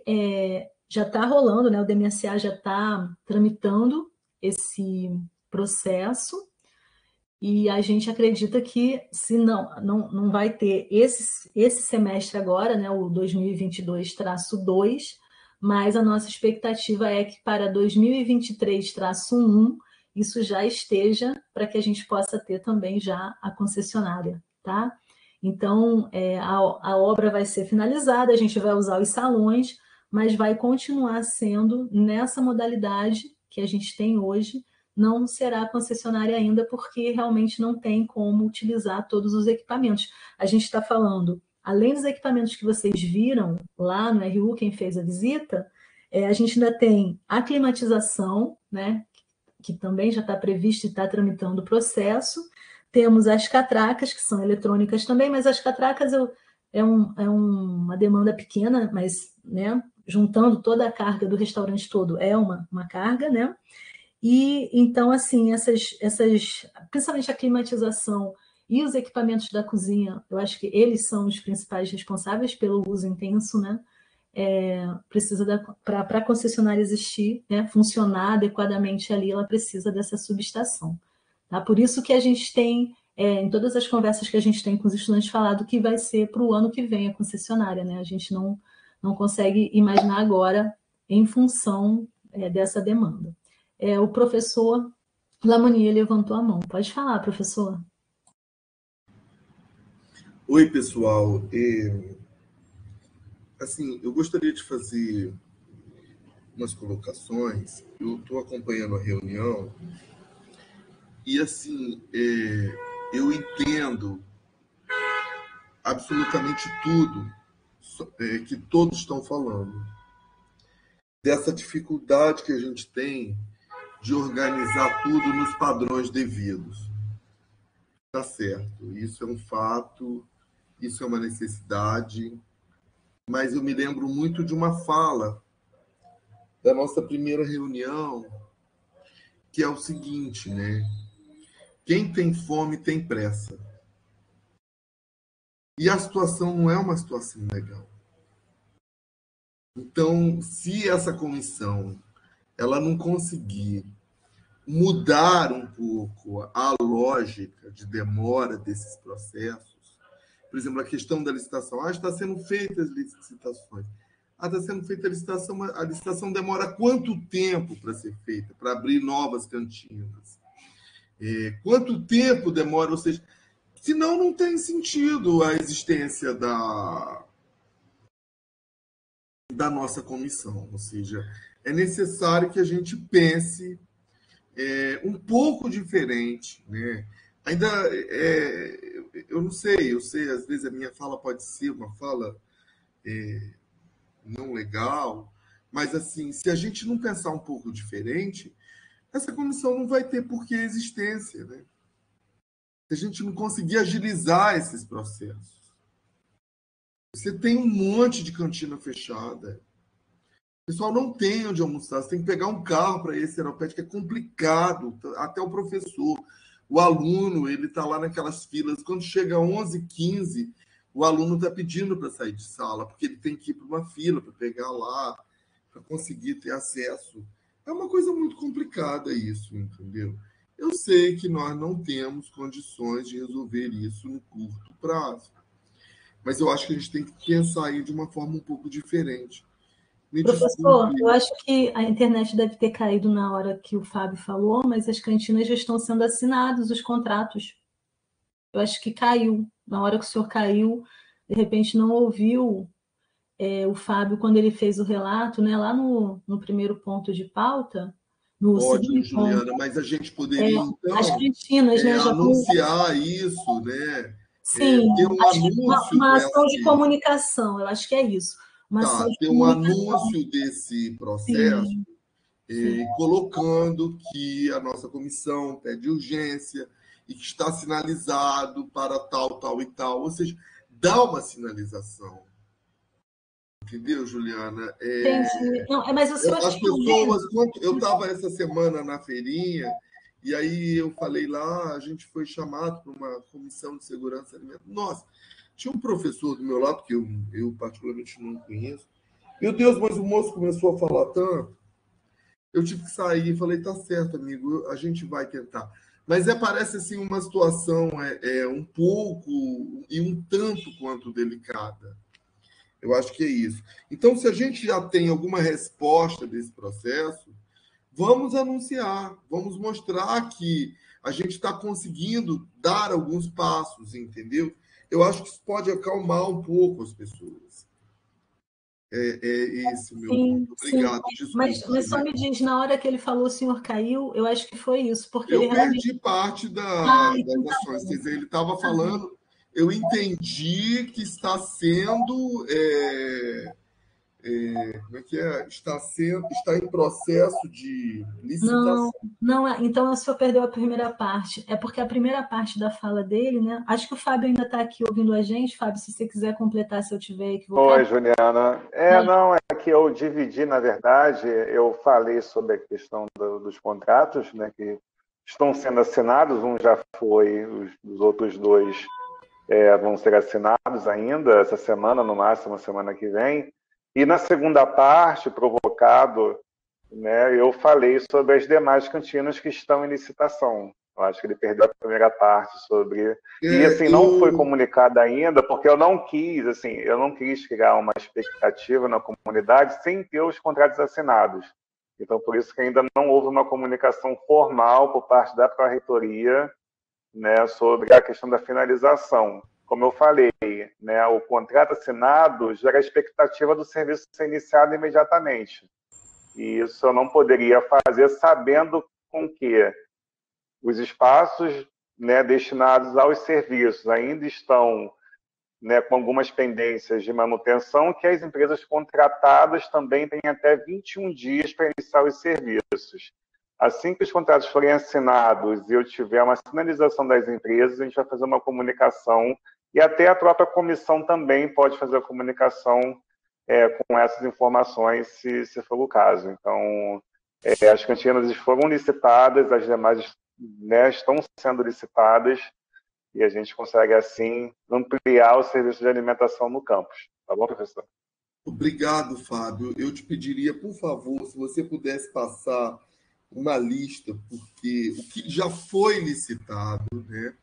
já está rolando, né, o DMSA já está tramitando esse processo, e a gente acredita que, se não vai ter esse semestre agora, né, o 2022-2, mas a nossa expectativa é que para 2023-1 isso já esteja, para que a gente possa ter também já a concessionária, tá? Então, a obra vai ser finalizada, a gente vai usar os salões, mas vai continuar sendo nessa modalidade que a gente tem hoje. Não será concessionária ainda, porque realmente não tem como utilizar todos os equipamentos. A gente está falando, além dos equipamentos que vocês viram lá no RU, quem fez a visita, a gente ainda tem a climatização, né, que também já está prevista e está tramitando o processo. Temos as catracas, que são eletrônicas também, mas as catracas uma demanda pequena, mas, né, juntando toda a carga do restaurante todo, é uma carga, né? E então, assim, principalmente a climatização e os equipamentos da cozinha, eu acho que eles são os principais responsáveis pelo uso intenso, né? Para a concessionária existir, né, funcionar adequadamente ali, ela precisa dessa subestação. Tá? Por isso que a gente tem, em todas as conversas que a gente tem com os estudantes, falado que vai ser para o ano que vem a concessionária, né? A gente não consegue imaginar agora em função dessa demanda. O professor Lamonier levantou a mão. Pode falar, professor. Oi, pessoal. Assim, eu gostaria de fazer umas colocações. Eu estou acompanhando a reunião e, assim, eu entendo absolutamente tudo que todos estão falando. Dessa dificuldade que a gente tem de organizar tudo nos padrões devidos. Tá certo, isso é um fato, isso é uma necessidade, mas eu me lembro muito de uma fala da nossa primeira reunião, que é o seguinte, né? Quem tem fome tem pressa. E a situação não é uma situação legal. Então, se essa comissão ela não conseguir mudar um pouco a lógica de demora desses processos, por exemplo, a questão da licitação, está sendo feitas licitações. está sendo feita a licitação demora quanto tempo para ser feita, para abrir novas cantinas? Quanto tempo demora? Ou seja, senão não tem sentido a existência da nossa comissão. Ou seja, é necessário que a gente pense um pouco diferente, né? Ainda, eu não sei, às vezes a minha fala pode ser uma fala não legal, mas assim, se a gente não pensar um pouco diferente, essa comissão não vai ter por que existência, né? Se a gente não conseguir agilizar esses processos. Você tem um monte de cantina fechada. O pessoal não tem onde almoçar. Você tem que pegar um carro para ir a Seropédica, é complicado. Até o professor, o aluno, ele está lá naquelas filas. Quando chega 11h15, o aluno está pedindo para sair de sala, porque ele tem que ir para uma fila para pegar lá, para conseguir ter acesso. É uma coisa muito complicada isso, entendeu? Eu sei que nós não temos condições de resolver isso no curto prazo, mas eu acho que a gente tem que pensar aí de uma forma um pouco diferente. Professor, eu acho que a internet deve ter caído na hora que o Fábio falou, mas as cantinas já estão sendo assinados, os contratos. Eu acho que caiu. Na hora que o senhor caiu, de repente não ouviu o Fábio quando ele fez o relato, né, lá no primeiro ponto de pauta. Ótimo, Juliana, mas a gente poderia, então, as cantinas, né, já anunciar isso, né? Sim, ter um anúncio uma ação de comunicação, eu acho que é isso. Ter um anúncio desse processo, colocando que a nossa comissão pede urgência e que está sinalizado para tal, tal e tal. Ou seja, dá uma sinalização. Entendeu, Juliana? Entendi. Não, mas o senhor as pessoas... Eu estava essa semana na feirinha e aí eu falei lá, a gente foi chamado para uma comissão de segurança alimentar. Nossa, tinha um professor do meu lado, que eu particularmente não conheço. Meu Deus, mas o moço começou a falar tanto. Eu tive que sair e falei, tá certo, amigo, a gente vai tentar. Mas parece assim uma situação um pouco e um tanto quanto delicada. Eu acho que é isso. Então, se a gente já tem alguma resposta desse processo, vamos anunciar, vamos mostrar que a gente está conseguindo dar alguns passos, entendeu? Eu acho que isso pode acalmar um pouco as pessoas. Esse o meu ponto. Obrigado. Mas só me diz, na hora que ele falou o senhor caiu, eu acho que foi isso. Porque eu perdi parte das ações. Quer dizer, ele estava falando, eu entendi que está sendo... como é que é? Está em processo de licitação. Não, então o senhor perdeu a primeira parte. É porque a primeira parte da fala dele, né? Acho que o Fábio ainda está aqui ouvindo a gente. Fábio, se você quiser completar, se eu tiver equivocado. Oi, Juliana. Não, é que eu dividi, na verdade, eu falei sobre a questão dos contratos, né, que estão sendo assinados, um já foi, os outros dois vão ser assinados ainda essa semana, no máximo a semana que vem. E na segunda parte, provocado, né, eu falei sobre as demais cantinas que estão em licitação. Eu acho que ele perdeu a primeira parte sobre... E, assim, não foi comunicado ainda, porque eu não quis criar uma expectativa na comunidade sem ter os contratos assinados. Então, por isso que ainda não houve uma comunicação formal por parte da Pró-Reitoria, né, sobre a questão da finalização. Como eu falei, né, o contrato assinado gera a expectativa do serviço ser iniciado imediatamente. E isso eu não poderia fazer sabendo com que os espaços, né, destinados aos serviços ainda estão, né, com algumas pendências de manutenção, que as empresas contratadas também têm até 21 dias para iniciar os serviços. Assim que os contratos forem assinados e eu tiver uma sinalização das empresas, a gente vai fazer uma comunicação e até a própria comissão também pode fazer a comunicação com essas informações, se for o caso. Então, as cantinas foram licitadas, as demais, né, estão sendo licitadas e a gente consegue, assim, ampliar o serviço de alimentação no campus. Tá bom, professor? Obrigado, Fábio. Eu te pediria, por favor, se você pudesse passar uma lista, porque o que já foi licitado, né?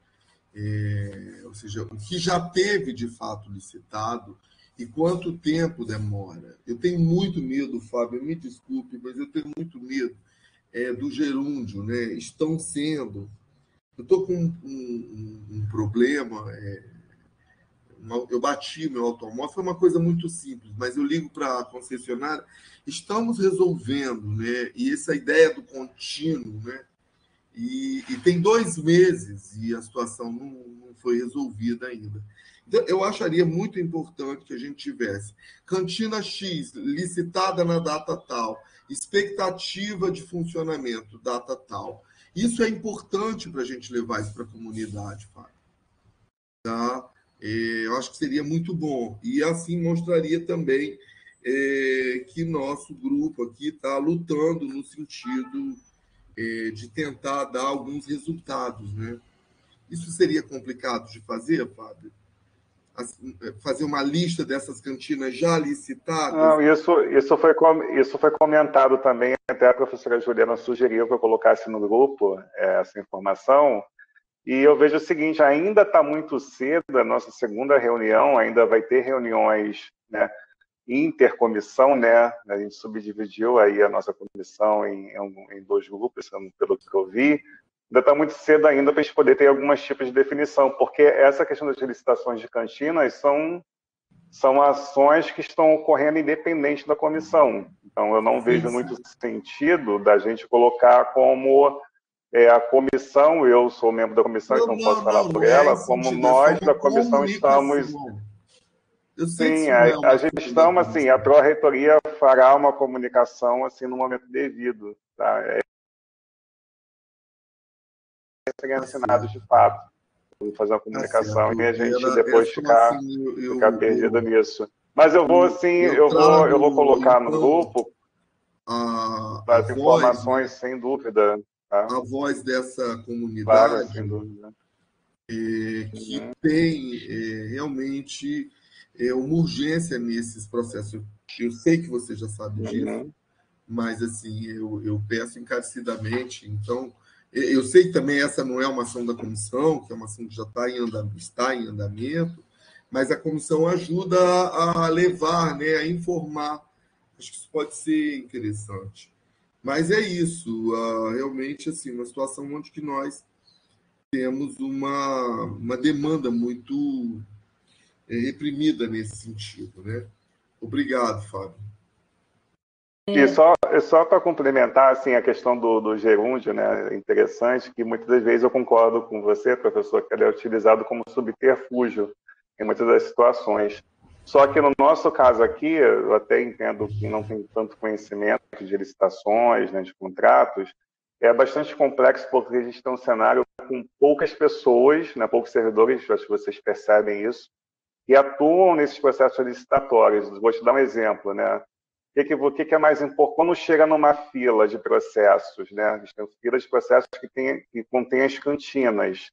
Ou seja, o que já teve de fato licitado e quanto tempo demora. Eu tenho muito medo, Fábio, me desculpe, mas eu tenho muito medo do gerúndio, né? Estão sendo... Eu estou com um problema, eu bati meu automóvel, foi uma coisa muito simples, mas eu ligo para a concessionária, estamos resolvendo, né? E essa ideia do contínuo, né? E tem 2 meses e a situação não foi resolvida ainda. Então, eu acharia muito importante que a gente tivesse cantina X licitada na data tal, expectativa de funcionamento data tal. Isso é importante para a gente levar isso para a comunidade, Fábio. Tá? Eu acho que seria muito bom. E assim mostraria também que nosso grupo aqui está lutando no sentido de tentar dar alguns resultados, né? Isso seria complicado de fazer, Fábio? Fazer uma lista dessas cantinas já licitadas? Não, isso foi comentado também, até a professora Juliana sugeriu que eu colocasse no grupo essa informação, e eu vejo o seguinte, ainda está muito cedo, a nossa segunda reunião, ainda vai ter reuniões, né, intercomissão, né? A gente subdividiu aí a nossa comissão em 2 grupos, pelo que eu vi. Ainda está muito cedo ainda para a gente poder ter alguns tipos de definição, porque essa questão das licitações de cantinas são ações que estão ocorrendo independente da comissão. Então, eu não vejo muito sentido da gente colocar como a comissão, eu sou membro da comissão, então não posso falar por ela, como nós da comissão estamos... Sim, a gestão, assim, a pró-reitoria fará uma comunicação assim no momento devido, tá? Serem assinados de fato, fazer uma comunicação e a gente depois ficar perdido nisso. Mas eu vou, assim, eu vou colocar no grupo as informações, sem dúvida. Tá? A voz dessa comunidade, claro, sem dúvida. Que tem realmente uma urgência nesses processos. Eu sei que você já sabe disso, mas assim, eu peço encarecidamente. Então, eu sei que também essa não é uma ação da comissão, que é uma ação que já está em andamento, mas a comissão ajuda a levar, né, a informar. Acho que isso pode ser interessante. Mas é isso, realmente assim, uma situação onde que nós temos uma demanda muito reprimida nesse sentido, né? Obrigado, Fábio. E só para complementar assim, a questão do gerúndio, né? É interessante que muitas das vezes eu concordo com você, professor, que ele é utilizado como subterfúgio em muitas das situações. Só que no nosso caso aqui, eu até entendo que não tem tanto conhecimento de licitações, né, de contratos, é bastante complexo porque a gente tem um cenário com poucas pessoas, né, poucos servidores, acho que vocês percebem isso, que atuam nesses processos licitatórios. Vou te dar um exemplo, né? O que é mais importante? Quando chega numa fila de processos, né? A gente tem fila de processos que contém as cantinas.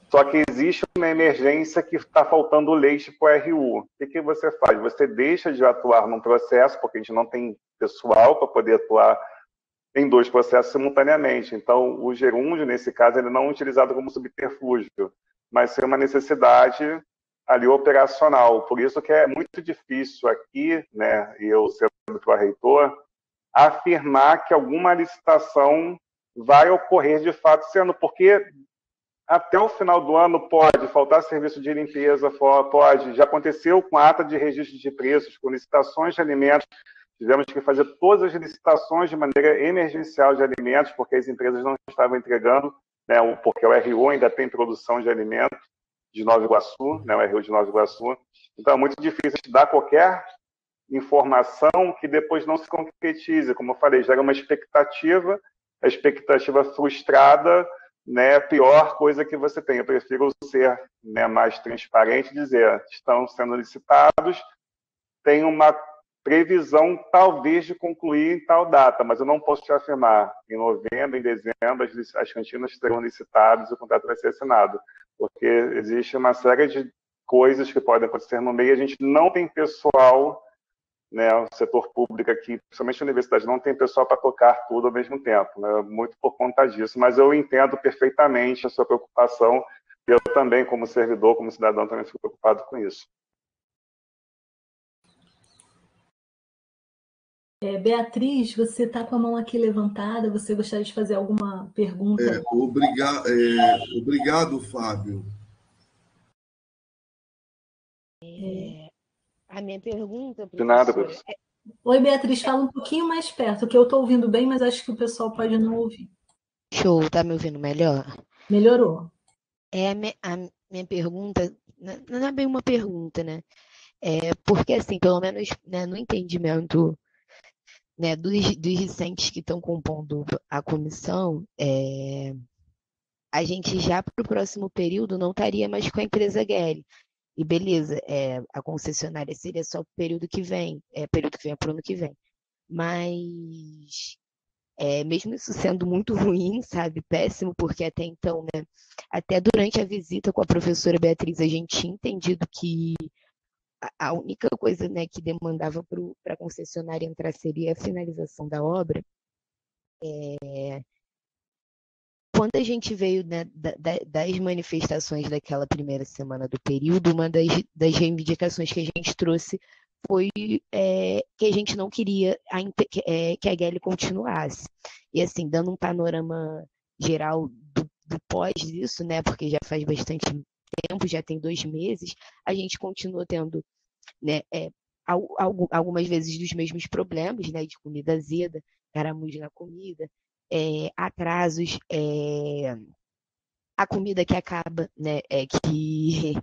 Só que existe uma emergência que está faltando leite para o RU. O que você faz? Você deixa de atuar num processo, porque a gente não tem pessoal para poder atuar em 2 processos simultaneamente. Então, o gerúndio, nesse caso, ele não é utilizado como subterfúgio, mas é uma necessidade ali operacional. Por isso que é muito difícil aqui, né, e eu sendo pró-reitor, afirmar que alguma licitação vai ocorrer de fato sendo, porque até o final do ano pode faltar serviço de limpeza, pode, já aconteceu com a ata de registro de preços, com licitações de alimentos, tivemos que fazer todas as licitações de maneira emergencial de alimentos, porque as empresas não estavam entregando, né, porque o RU ainda tem produção de alimentos de Nova Iguaçu, né, o RU de Nova Iguaçu. Então é muito difícil de dar qualquer informação que depois não se concretize. Como eu falei, gera uma expectativa, a expectativa frustrada, né, pior coisa que você tem. Eu prefiro ser, né, mais transparente e dizer, estão sendo licitados, tem uma previsão talvez de concluir em tal data, mas eu não posso te afirmar. Em novembro, em dezembro, as cantinas serão licitadas e o contrato vai ser assinado, porque existe uma série de coisas que podem acontecer no meio, a gente não tem pessoal, né, o setor público aqui, principalmente a universidade, não tem pessoal para tocar tudo ao mesmo tempo, né, muito por conta disso, mas eu entendo perfeitamente a sua preocupação, eu também, como servidor, como cidadão, também fico preocupado com isso. Beatriz, você está com a mão aqui levantada, você gostaria de fazer alguma pergunta? Obrigado, Fábio. A minha pergunta, De nada, professora, professor. Oi, Beatriz, fala um pouquinho mais perto, que eu estou ouvindo bem, mas acho que o pessoal pode não ouvir. show, tá me ouvindo melhor? Melhorou. A minha pergunta, não é bem uma pergunta, né? Porque, assim, pelo menos, né, no entendimento, né, dos discentes que estão compondo a comissão, a gente já para o próximo período não estaria mais com a empresa GL. E beleza, a concessionária seria só o período que vem, período que vem é para o ano que vem. Mas, mesmo isso sendo muito ruim, sabe, péssimo, porque até então, né, até durante a visita com a professora Beatriz, a gente tinha entendido que a única coisa, né, que demandava para a concessionária entrar seria a finalização da obra. Quando a gente veio, né, das manifestações daquela primeira semana do período, uma das reivindicações que a gente trouxe foi que a gente não queria que a GL continuasse. E assim, dando um panorama geral do pós disso, né, porque já faz bastante tempo, já tem 2 meses, a gente continua tendo, né, algumas vezes dos mesmos problemas, né, de comida azeda, caramujo na comida, atrasos, a comida que acaba, né, que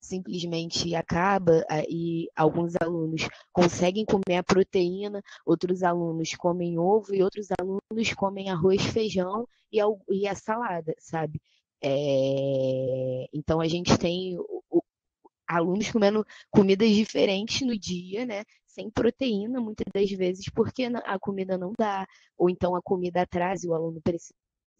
simplesmente acaba e alguns alunos conseguem comer a proteína, outros alunos comem ovo e outros alunos comem arroz, feijão e a salada, sabe? Então a gente tem alunos comendo comidas diferentes no dia, né? Sem proteína, muitas das vezes, porque a comida não dá, ou então a comida atrasa e o aluno precisa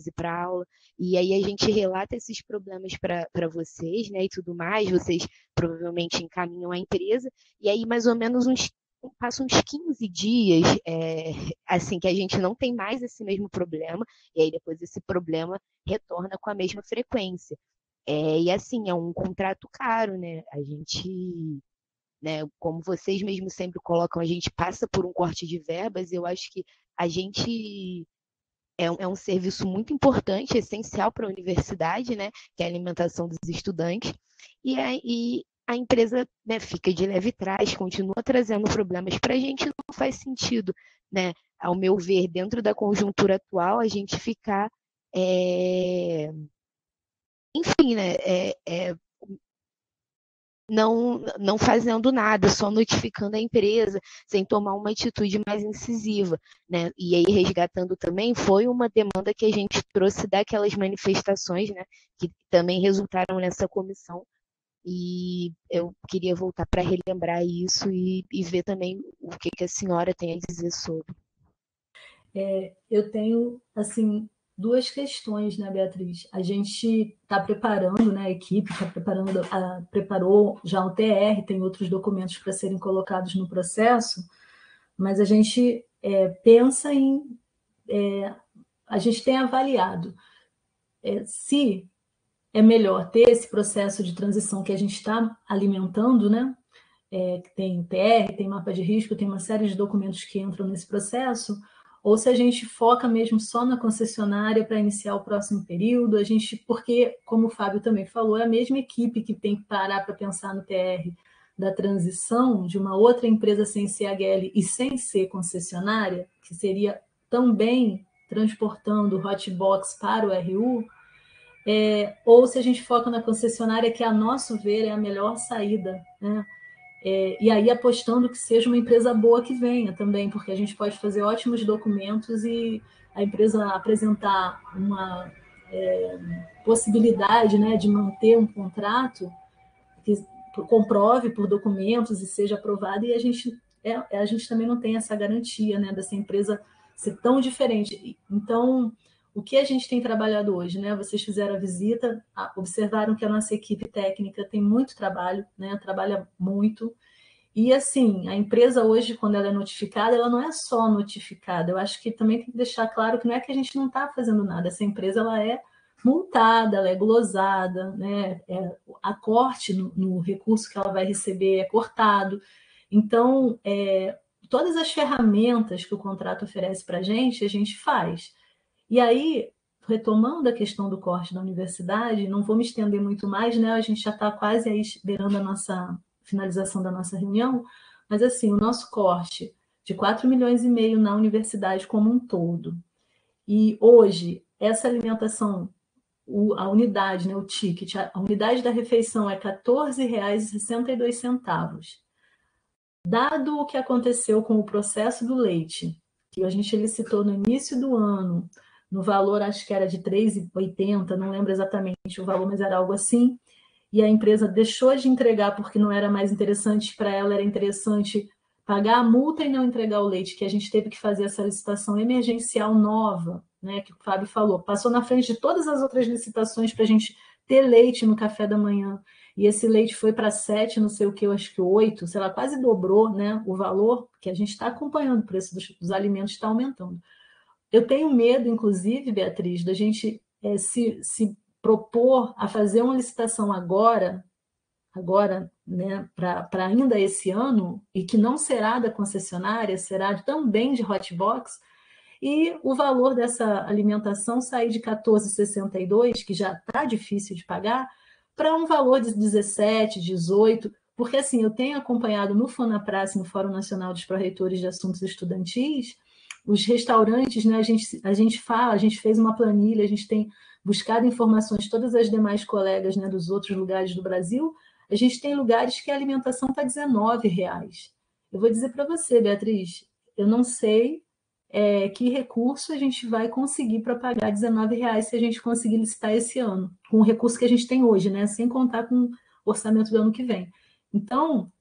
ir para a aula. E aí a gente relata esses problemas para vocês, né? E tudo mais, vocês provavelmente encaminham a empresa, e aí mais ou menos passam uns 15 dias, assim, que a gente não tem mais esse mesmo problema, e aí depois esse problema retorna com a mesma frequência. E assim, é um contrato caro, né? A gente, né, como vocês mesmos sempre colocam, a gente passa por um corte de verbas, eu acho que a gente é um serviço muito importante, essencial para a universidade, né? Que é a alimentação dos estudantes. E a empresa, né, fica de leve trás, continua trazendo problemas para a gente, não faz sentido, né? Ao meu ver, dentro da conjuntura atual, a gente ficar enfim, né, não fazendo nada, só notificando a empresa, sem tomar uma atitude mais incisiva, né? E aí, resgatando também, foi uma demanda que a gente trouxe daquelas manifestações, né, que também resultaram nessa comissão, e eu queria voltar para relembrar isso e ver também o que a senhora tem a dizer sobre. Eu tenho, assim, 2 questões, né, Beatriz? A gente está preparando, né, a equipe está preparou já um TR, tem outros documentos para serem colocados no processo, mas a gente pensa em... a gente tem avaliado se é melhor ter esse processo de transição que a gente está alimentando, né? Que tem TR, tem mapa de risco, tem uma série de documentos que entram nesse processo, ou se a gente foca mesmo só na concessionária para iniciar o próximo período, porque, como o Fábio também falou, é a mesma equipe que tem que parar para pensar no TR da transição de uma outra empresa sem ser HL e sem ser concessionária, que seria também transportando o hotbox para o RU, ou se a gente foca na concessionária, que, a nosso ver, é a melhor saída, né? E aí apostando que seja uma empresa boa que venha também, porque a gente pode fazer ótimos documentos e a empresa apresentar uma possibilidade, né, de manter um contrato que comprove por documentos e seja aprovado, e a gente também não tem essa garantia, né, dessa empresa ser tão diferente. Então, o que a gente tem trabalhado hoje, né? Vocês fizeram a visita, observaram que a nossa equipe técnica tem muito trabalho, né? Trabalha muito. E assim, a empresa hoje, quando ela é notificada, ela não é só notificada. Eu acho que também tem que deixar claro que não é que a gente não está fazendo nada. Essa empresa, ela é multada, ela é glosada, né? A corte no recurso que ela vai receber é cortado. Então, todas as ferramentas que o contrato oferece para a gente faz. E aí, retomando a questão do corte da universidade, não vou me estender muito mais, né? A gente já está quase aí beirando a nossa finalização da nossa reunião, mas assim, o nosso corte de 4,5 milhões na universidade como um todo. E hoje, essa alimentação, a unidade, né, o ticket, a unidade da refeição é R$ 14,62. Dado o que aconteceu com o processo do leite, que a gente licitou no início do ano, no valor, acho que era de R$ 3,80, não lembro exatamente o valor, mas era algo assim, e a empresa deixou de entregar porque não era mais interessante para ela, era interessante pagar a multa e não entregar o leite, que a gente teve que fazer essa licitação emergencial nova, né, que o Fábio falou, passou na frente de todas as outras licitações para a gente ter leite no café da manhã, e esse leite foi para 7, não sei o que, eu acho que 8, sei lá, quase dobrou, né, o valor, que a gente está acompanhando, o preço dos alimentos está aumentando. Eu tenho medo, inclusive, Beatriz, da gente se propor a fazer uma licitação agora, né, para ainda esse ano, e que não será da concessionária, será também de hotbox, e o valor dessa alimentação sair de 14,62, que já está difícil de pagar, para um valor de 17, 18, porque assim, eu tenho acompanhado no FONAPRACE, no Fórum Nacional dos Pró-Reitores de Assuntos Estudantis, os restaurantes, né, a gente fez uma planilha, a gente tem buscado informações de todas as demais colegas, né, dos outros lugares do Brasil, a gente tem lugares que a alimentação está R$19. Eu vou dizer para você, Beatriz, eu não sei que recurso a gente vai conseguir para pagar R$19 se a gente conseguir licitar esse ano, com o recurso que a gente tem hoje, né, sem contar com o orçamento do ano que vem. Então,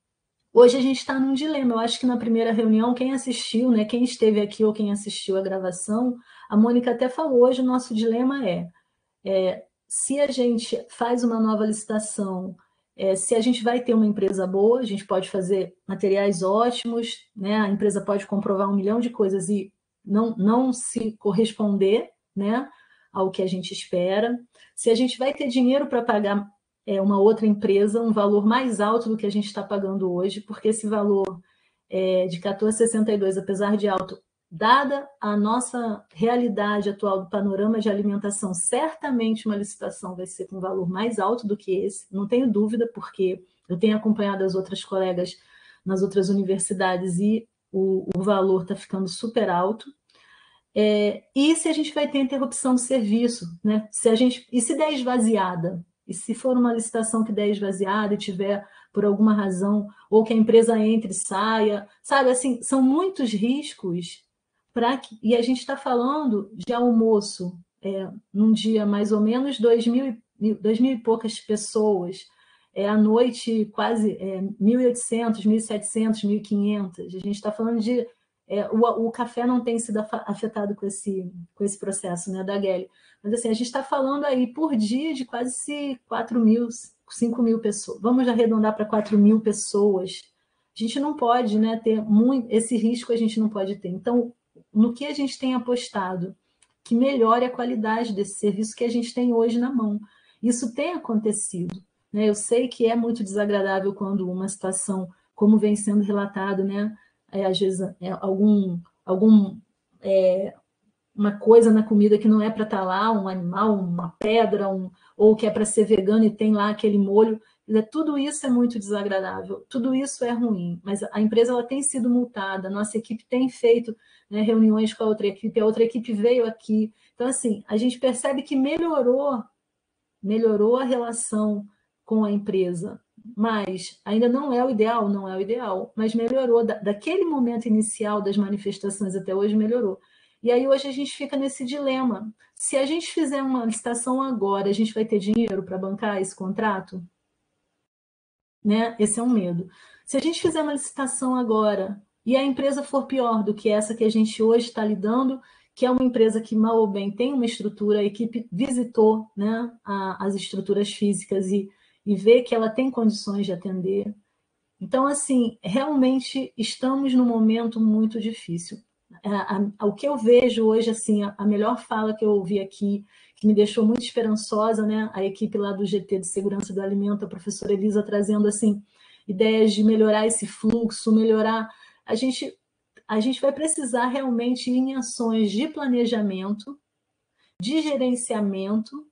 hoje a gente está num dilema. Eu acho que na primeira reunião, quem assistiu, né, quem esteve aqui ou quem assistiu a gravação, a Mônica até falou, hoje o nosso dilema se a gente faz uma nova licitação, se a gente vai ter uma empresa boa, a gente pode fazer materiais ótimos, né, a empresa pode comprovar 1 milhão de coisas e não se corresponder, né, ao que a gente espera. Se a gente vai ter dinheiro para pagar uma outra empresa, um valor mais alto do que a gente está pagando hoje, porque esse valor de 14,62, apesar de alto, dada a nossa realidade atual do panorama de alimentação, certamente uma licitação vai ser com um valor mais alto do que esse, não tenho dúvida, porque eu tenho acompanhado as outras colegas nas outras universidades e o valor está ficando super alto. E se a gente vai ter interrupção do serviço, né? E se der esvaziada? E se for uma licitação que der esvaziada e tiver, por alguma razão, ou que a empresa entre e saia, sabe, assim, são muitos riscos e a gente está falando de almoço num dia mais ou menos 2.000 e poucas pessoas, à noite quase 1.800, 1.700, 1.500. A gente está falando de... o café não tem sido afetado com esse processo, né, da GEL. Mas assim, a gente está falando aí por dia de quase 4.000, 5.000 pessoas. Vamos arredondar para 4.000 pessoas. A gente não pode, né, ter esse risco, a gente não pode ter. Então, no que a gente tem apostado, que melhore a qualidade desse serviço que a gente tem hoje na mão. Isso tem acontecido, né? Eu sei que é muito desagradável quando uma situação, como vem sendo relatado, né, às vezes uma coisa na comida que não é para estar lá, um animal, uma pedra, ou que é para ser vegano e tem lá aquele molho. Tudo isso é muito desagradável, tudo isso é ruim, mas a empresa ela tem sido multada, a nossa equipe tem feito, né, reuniões com a outra equipe veio aqui. Então, assim, a gente percebe que melhorou a relação com a empresa, mas ainda não é o ideal, mas melhorou. Daquele momento inicial das manifestações até hoje, melhorou. E aí hoje a gente fica nesse dilema. Se a gente fizer uma licitação agora, a gente vai ter dinheiro para bancar esse contrato? Né? Esse é um medo. Se a gente fizer uma licitação agora e a empresa for pior do que essa que a gente hoje está lidando, que é uma empresa que, mal ou bem, tem uma estrutura, a equipe visitou, né, as estruturas físicas e vê que ela tem condições de atender. Então, assim, realmente estamos num momento muito difícil. O que eu vejo hoje, assim, a melhor fala que eu ouvi aqui, que me deixou muito esperançosa, né, a equipe lá do GT de Segurança do Alimento, a professora Elisa, trazendo assim, ideias de melhorar esse fluxo, melhorar... A gente a gente vai precisar realmente ir em ações de planejamento, de gerenciamento,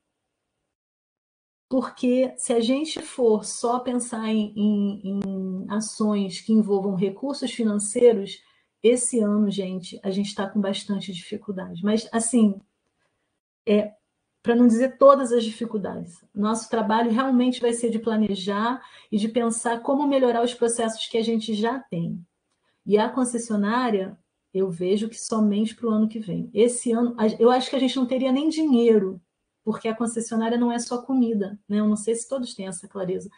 porque se a gente for só pensar em ações que envolvam recursos financeiros, esse ano, gente, a gente está com bastante dificuldade. Mas, assim, para não dizer todas as dificuldades, nosso trabalho realmente vai ser de planejar e de pensar como melhorar os processos que a gente já tem. E a concessionária, eu vejo que somente para o ano que vem. Esse ano, eu acho que a gente não teria nem dinheiro, porque a concessionária não é só comida, né? Eu não sei se todos têm essa clareza,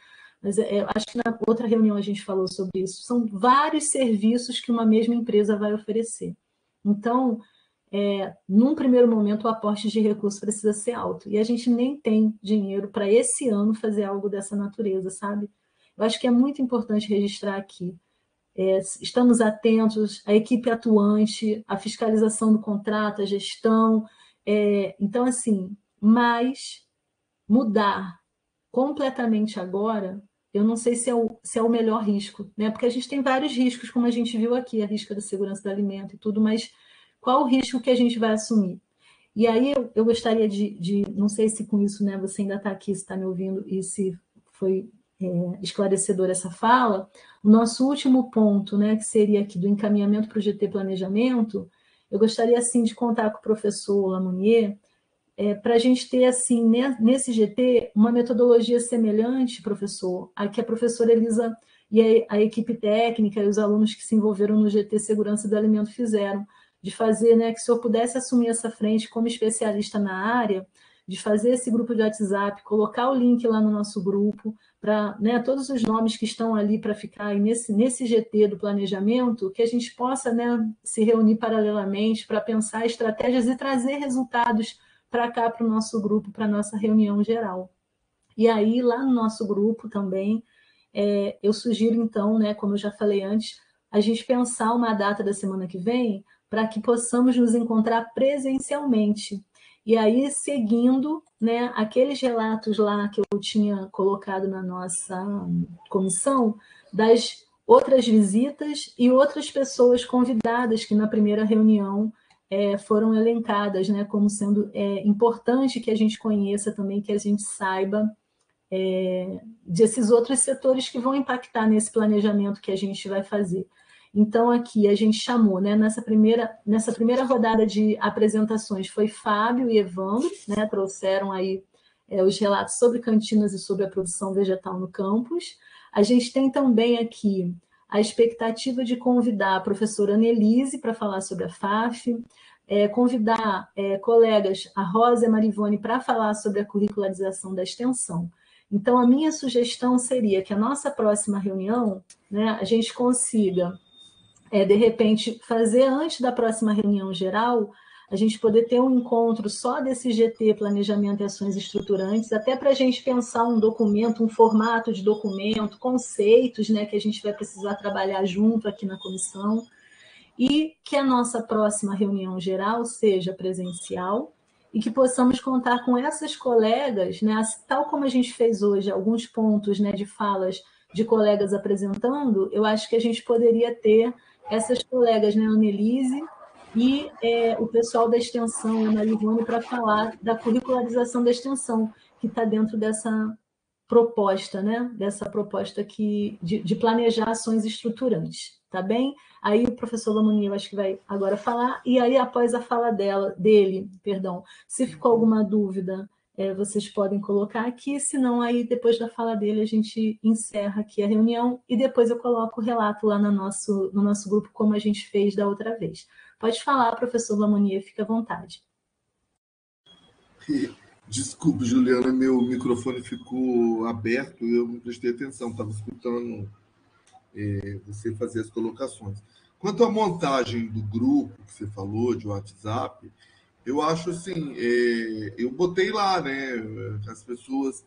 mas acho que na outra reunião a gente falou sobre isso. São vários serviços que uma mesma empresa vai oferecer. Então, num primeiro momento, o aporte de recursos precisa ser alto. E a gente nem tem dinheiro para esse ano fazer algo dessa natureza, sabe? Eu acho que é muito importante registrar aqui. Estamos atentos, a equipe atuante, a fiscalização do contrato, a gestão. Então, assim, mas mudar completamente agora, eu não sei se é o melhor risco, né? Porque a gente tem vários riscos, como a gente viu aqui, a risco da segurança do alimento e tudo, mas qual o risco que a gente vai assumir? E aí eu gostaria não sei se com isso, né, você ainda está aqui, se está me ouvindo, e se foi esclarecedor essa fala, o nosso último ponto, né, que seria aqui do encaminhamento para o GT Planejamento, eu gostaria, assim, de contar com o professor Lamounier, para a gente ter, assim, nesse GT, uma metodologia semelhante, professor, a que a professora Elisa e a equipe técnica e os alunos que se envolveram no GT Segurança do Alimento fizeram, de fazer, né, que o senhor pudesse assumir essa frente como especialista na área, de fazer esse grupo de WhatsApp, colocar o link lá no nosso grupo, para, né, todos os nomes que estão ali para ficar aí nesse GT do planejamento, que a gente possa, né, se reunir paralelamente para pensar estratégias e trazer resultados para cá, para o nosso grupo, para a nossa reunião geral. E aí, lá no nosso grupo também, eu sugiro, então, né, como eu já falei antes, a gente pensar uma data da semana que vem para que possamos nos encontrar presencialmente. E aí, seguindo, né, aqueles relatos lá que eu tinha colocado na nossa comissão, das outras visitas e outras pessoas convidadas que na primeira reunião foram elencadas, né, como sendo importante que a gente conheça também, que a gente saiba desses outros setores que vão impactar nesse planejamento que a gente vai fazer. Então, aqui a gente chamou, né, nessa primeira rodada de apresentações, foi Fábio e Evandro, né, trouxeram aí os relatos sobre cantinas e sobre a produção vegetal no campus. A gente tem também aqui a expectativa de convidar a professora Annelise para falar sobre a FAF, convidar colegas, a Rosa e a Marivone, para falar sobre a curricularização da extensão. Então, a minha sugestão seria que a nossa próxima reunião, né, a gente consiga, de repente, fazer antes da próxima reunião geral, a gente poder ter um encontro só desse GT, Planejamento e Ações Estruturantes, até para a gente pensar um documento, um formato de documento, conceitos, né, que a gente vai precisar trabalhar junto aqui na comissão, e que a nossa próxima reunião geral seja presencial, e que possamos contar com essas colegas, né, tal como a gente fez hoje, alguns pontos, né, de falas de colegas apresentando, eu acho que a gente poderia ter essas colegas, né, Annelise e o pessoal da extensão, a Marivone, para falar da curricularização da extensão, que está dentro dessa proposta, né, dessa proposta de planejar ações estruturantes, tá bem? Aí o professor Lamounier, eu acho que vai agora falar, e aí após a fala dele, se ficou alguma dúvida, vocês podem colocar aqui, senão aí depois da fala dele a gente encerra aqui a reunião e depois eu coloco o relato lá no nosso grupo, como a gente fez da outra vez. Pode falar, professor Lamounier, fica à vontade. Desculpe, Juliana, meu microfone ficou aberto e eu não prestei atenção, estava escutando você fazer as colocações. Quanto à montagem do grupo que você falou, de WhatsApp, eu acho assim, eu botei lá, né, as pessoas,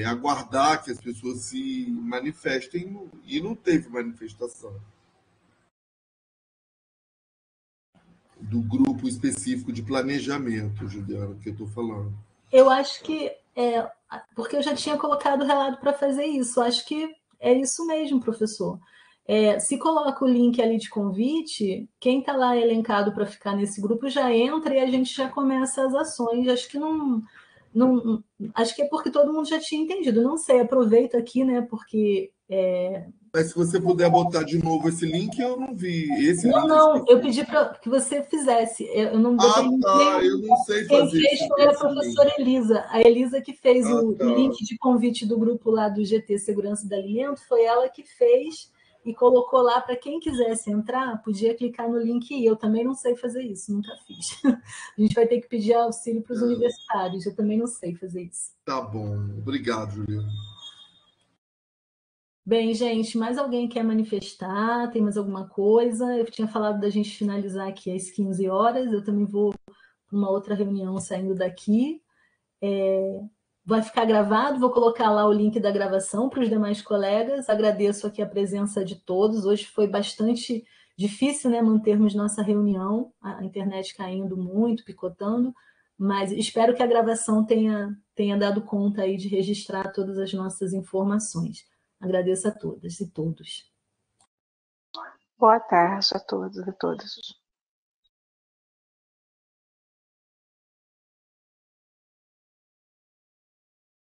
aguardar que as pessoas se manifestem, e não teve manifestação do grupo específico de planejamento, Juliana, que eu estou falando. Eu acho que porque eu já tinha colocado o relato para fazer isso. Acho que é isso mesmo, professor. Se coloca o link ali de convite, quem está lá elencado para ficar nesse grupo já entra e a gente já começa as ações. Acho que acho que é porque todo mundo já tinha entendido. Não sei, aproveito aqui, né? Porque Mas se você puder botar de novo esse link, eu não vi. Esse link não, eu pedi para que você fizesse. Eu não botei link nenhum. Eu não sei Quem fazer fez foi a professora Elisa. A Elisa que fez o link de convite do grupo lá do GT Segurança do Alimento, foi ela que fez e colocou lá para quem quisesse entrar, podia clicar no link e eu também não sei fazer isso, nunca fiz. A gente vai ter que pedir auxílio para os universitários, eu também não sei fazer isso. Tá bom, obrigado, Juliana. Bem, gente, mais alguém quer manifestar? Tem mais alguma coisa? Eu tinha falado da gente finalizar aqui às 15 horas, eu também vou para uma outra reunião saindo daqui. Vai ficar gravado, vou colocar lá o link da gravação para os demais colegas. Agradeço aqui a presença de todos. Hoje foi bastante difícil, né, mantermos nossa reunião, a internet caindo muito, picotando, mas espero que a gravação tenha dado conta aí de registrar todas as nossas informações. Agradeço a todas e todos. Boa tarde a todos e todas.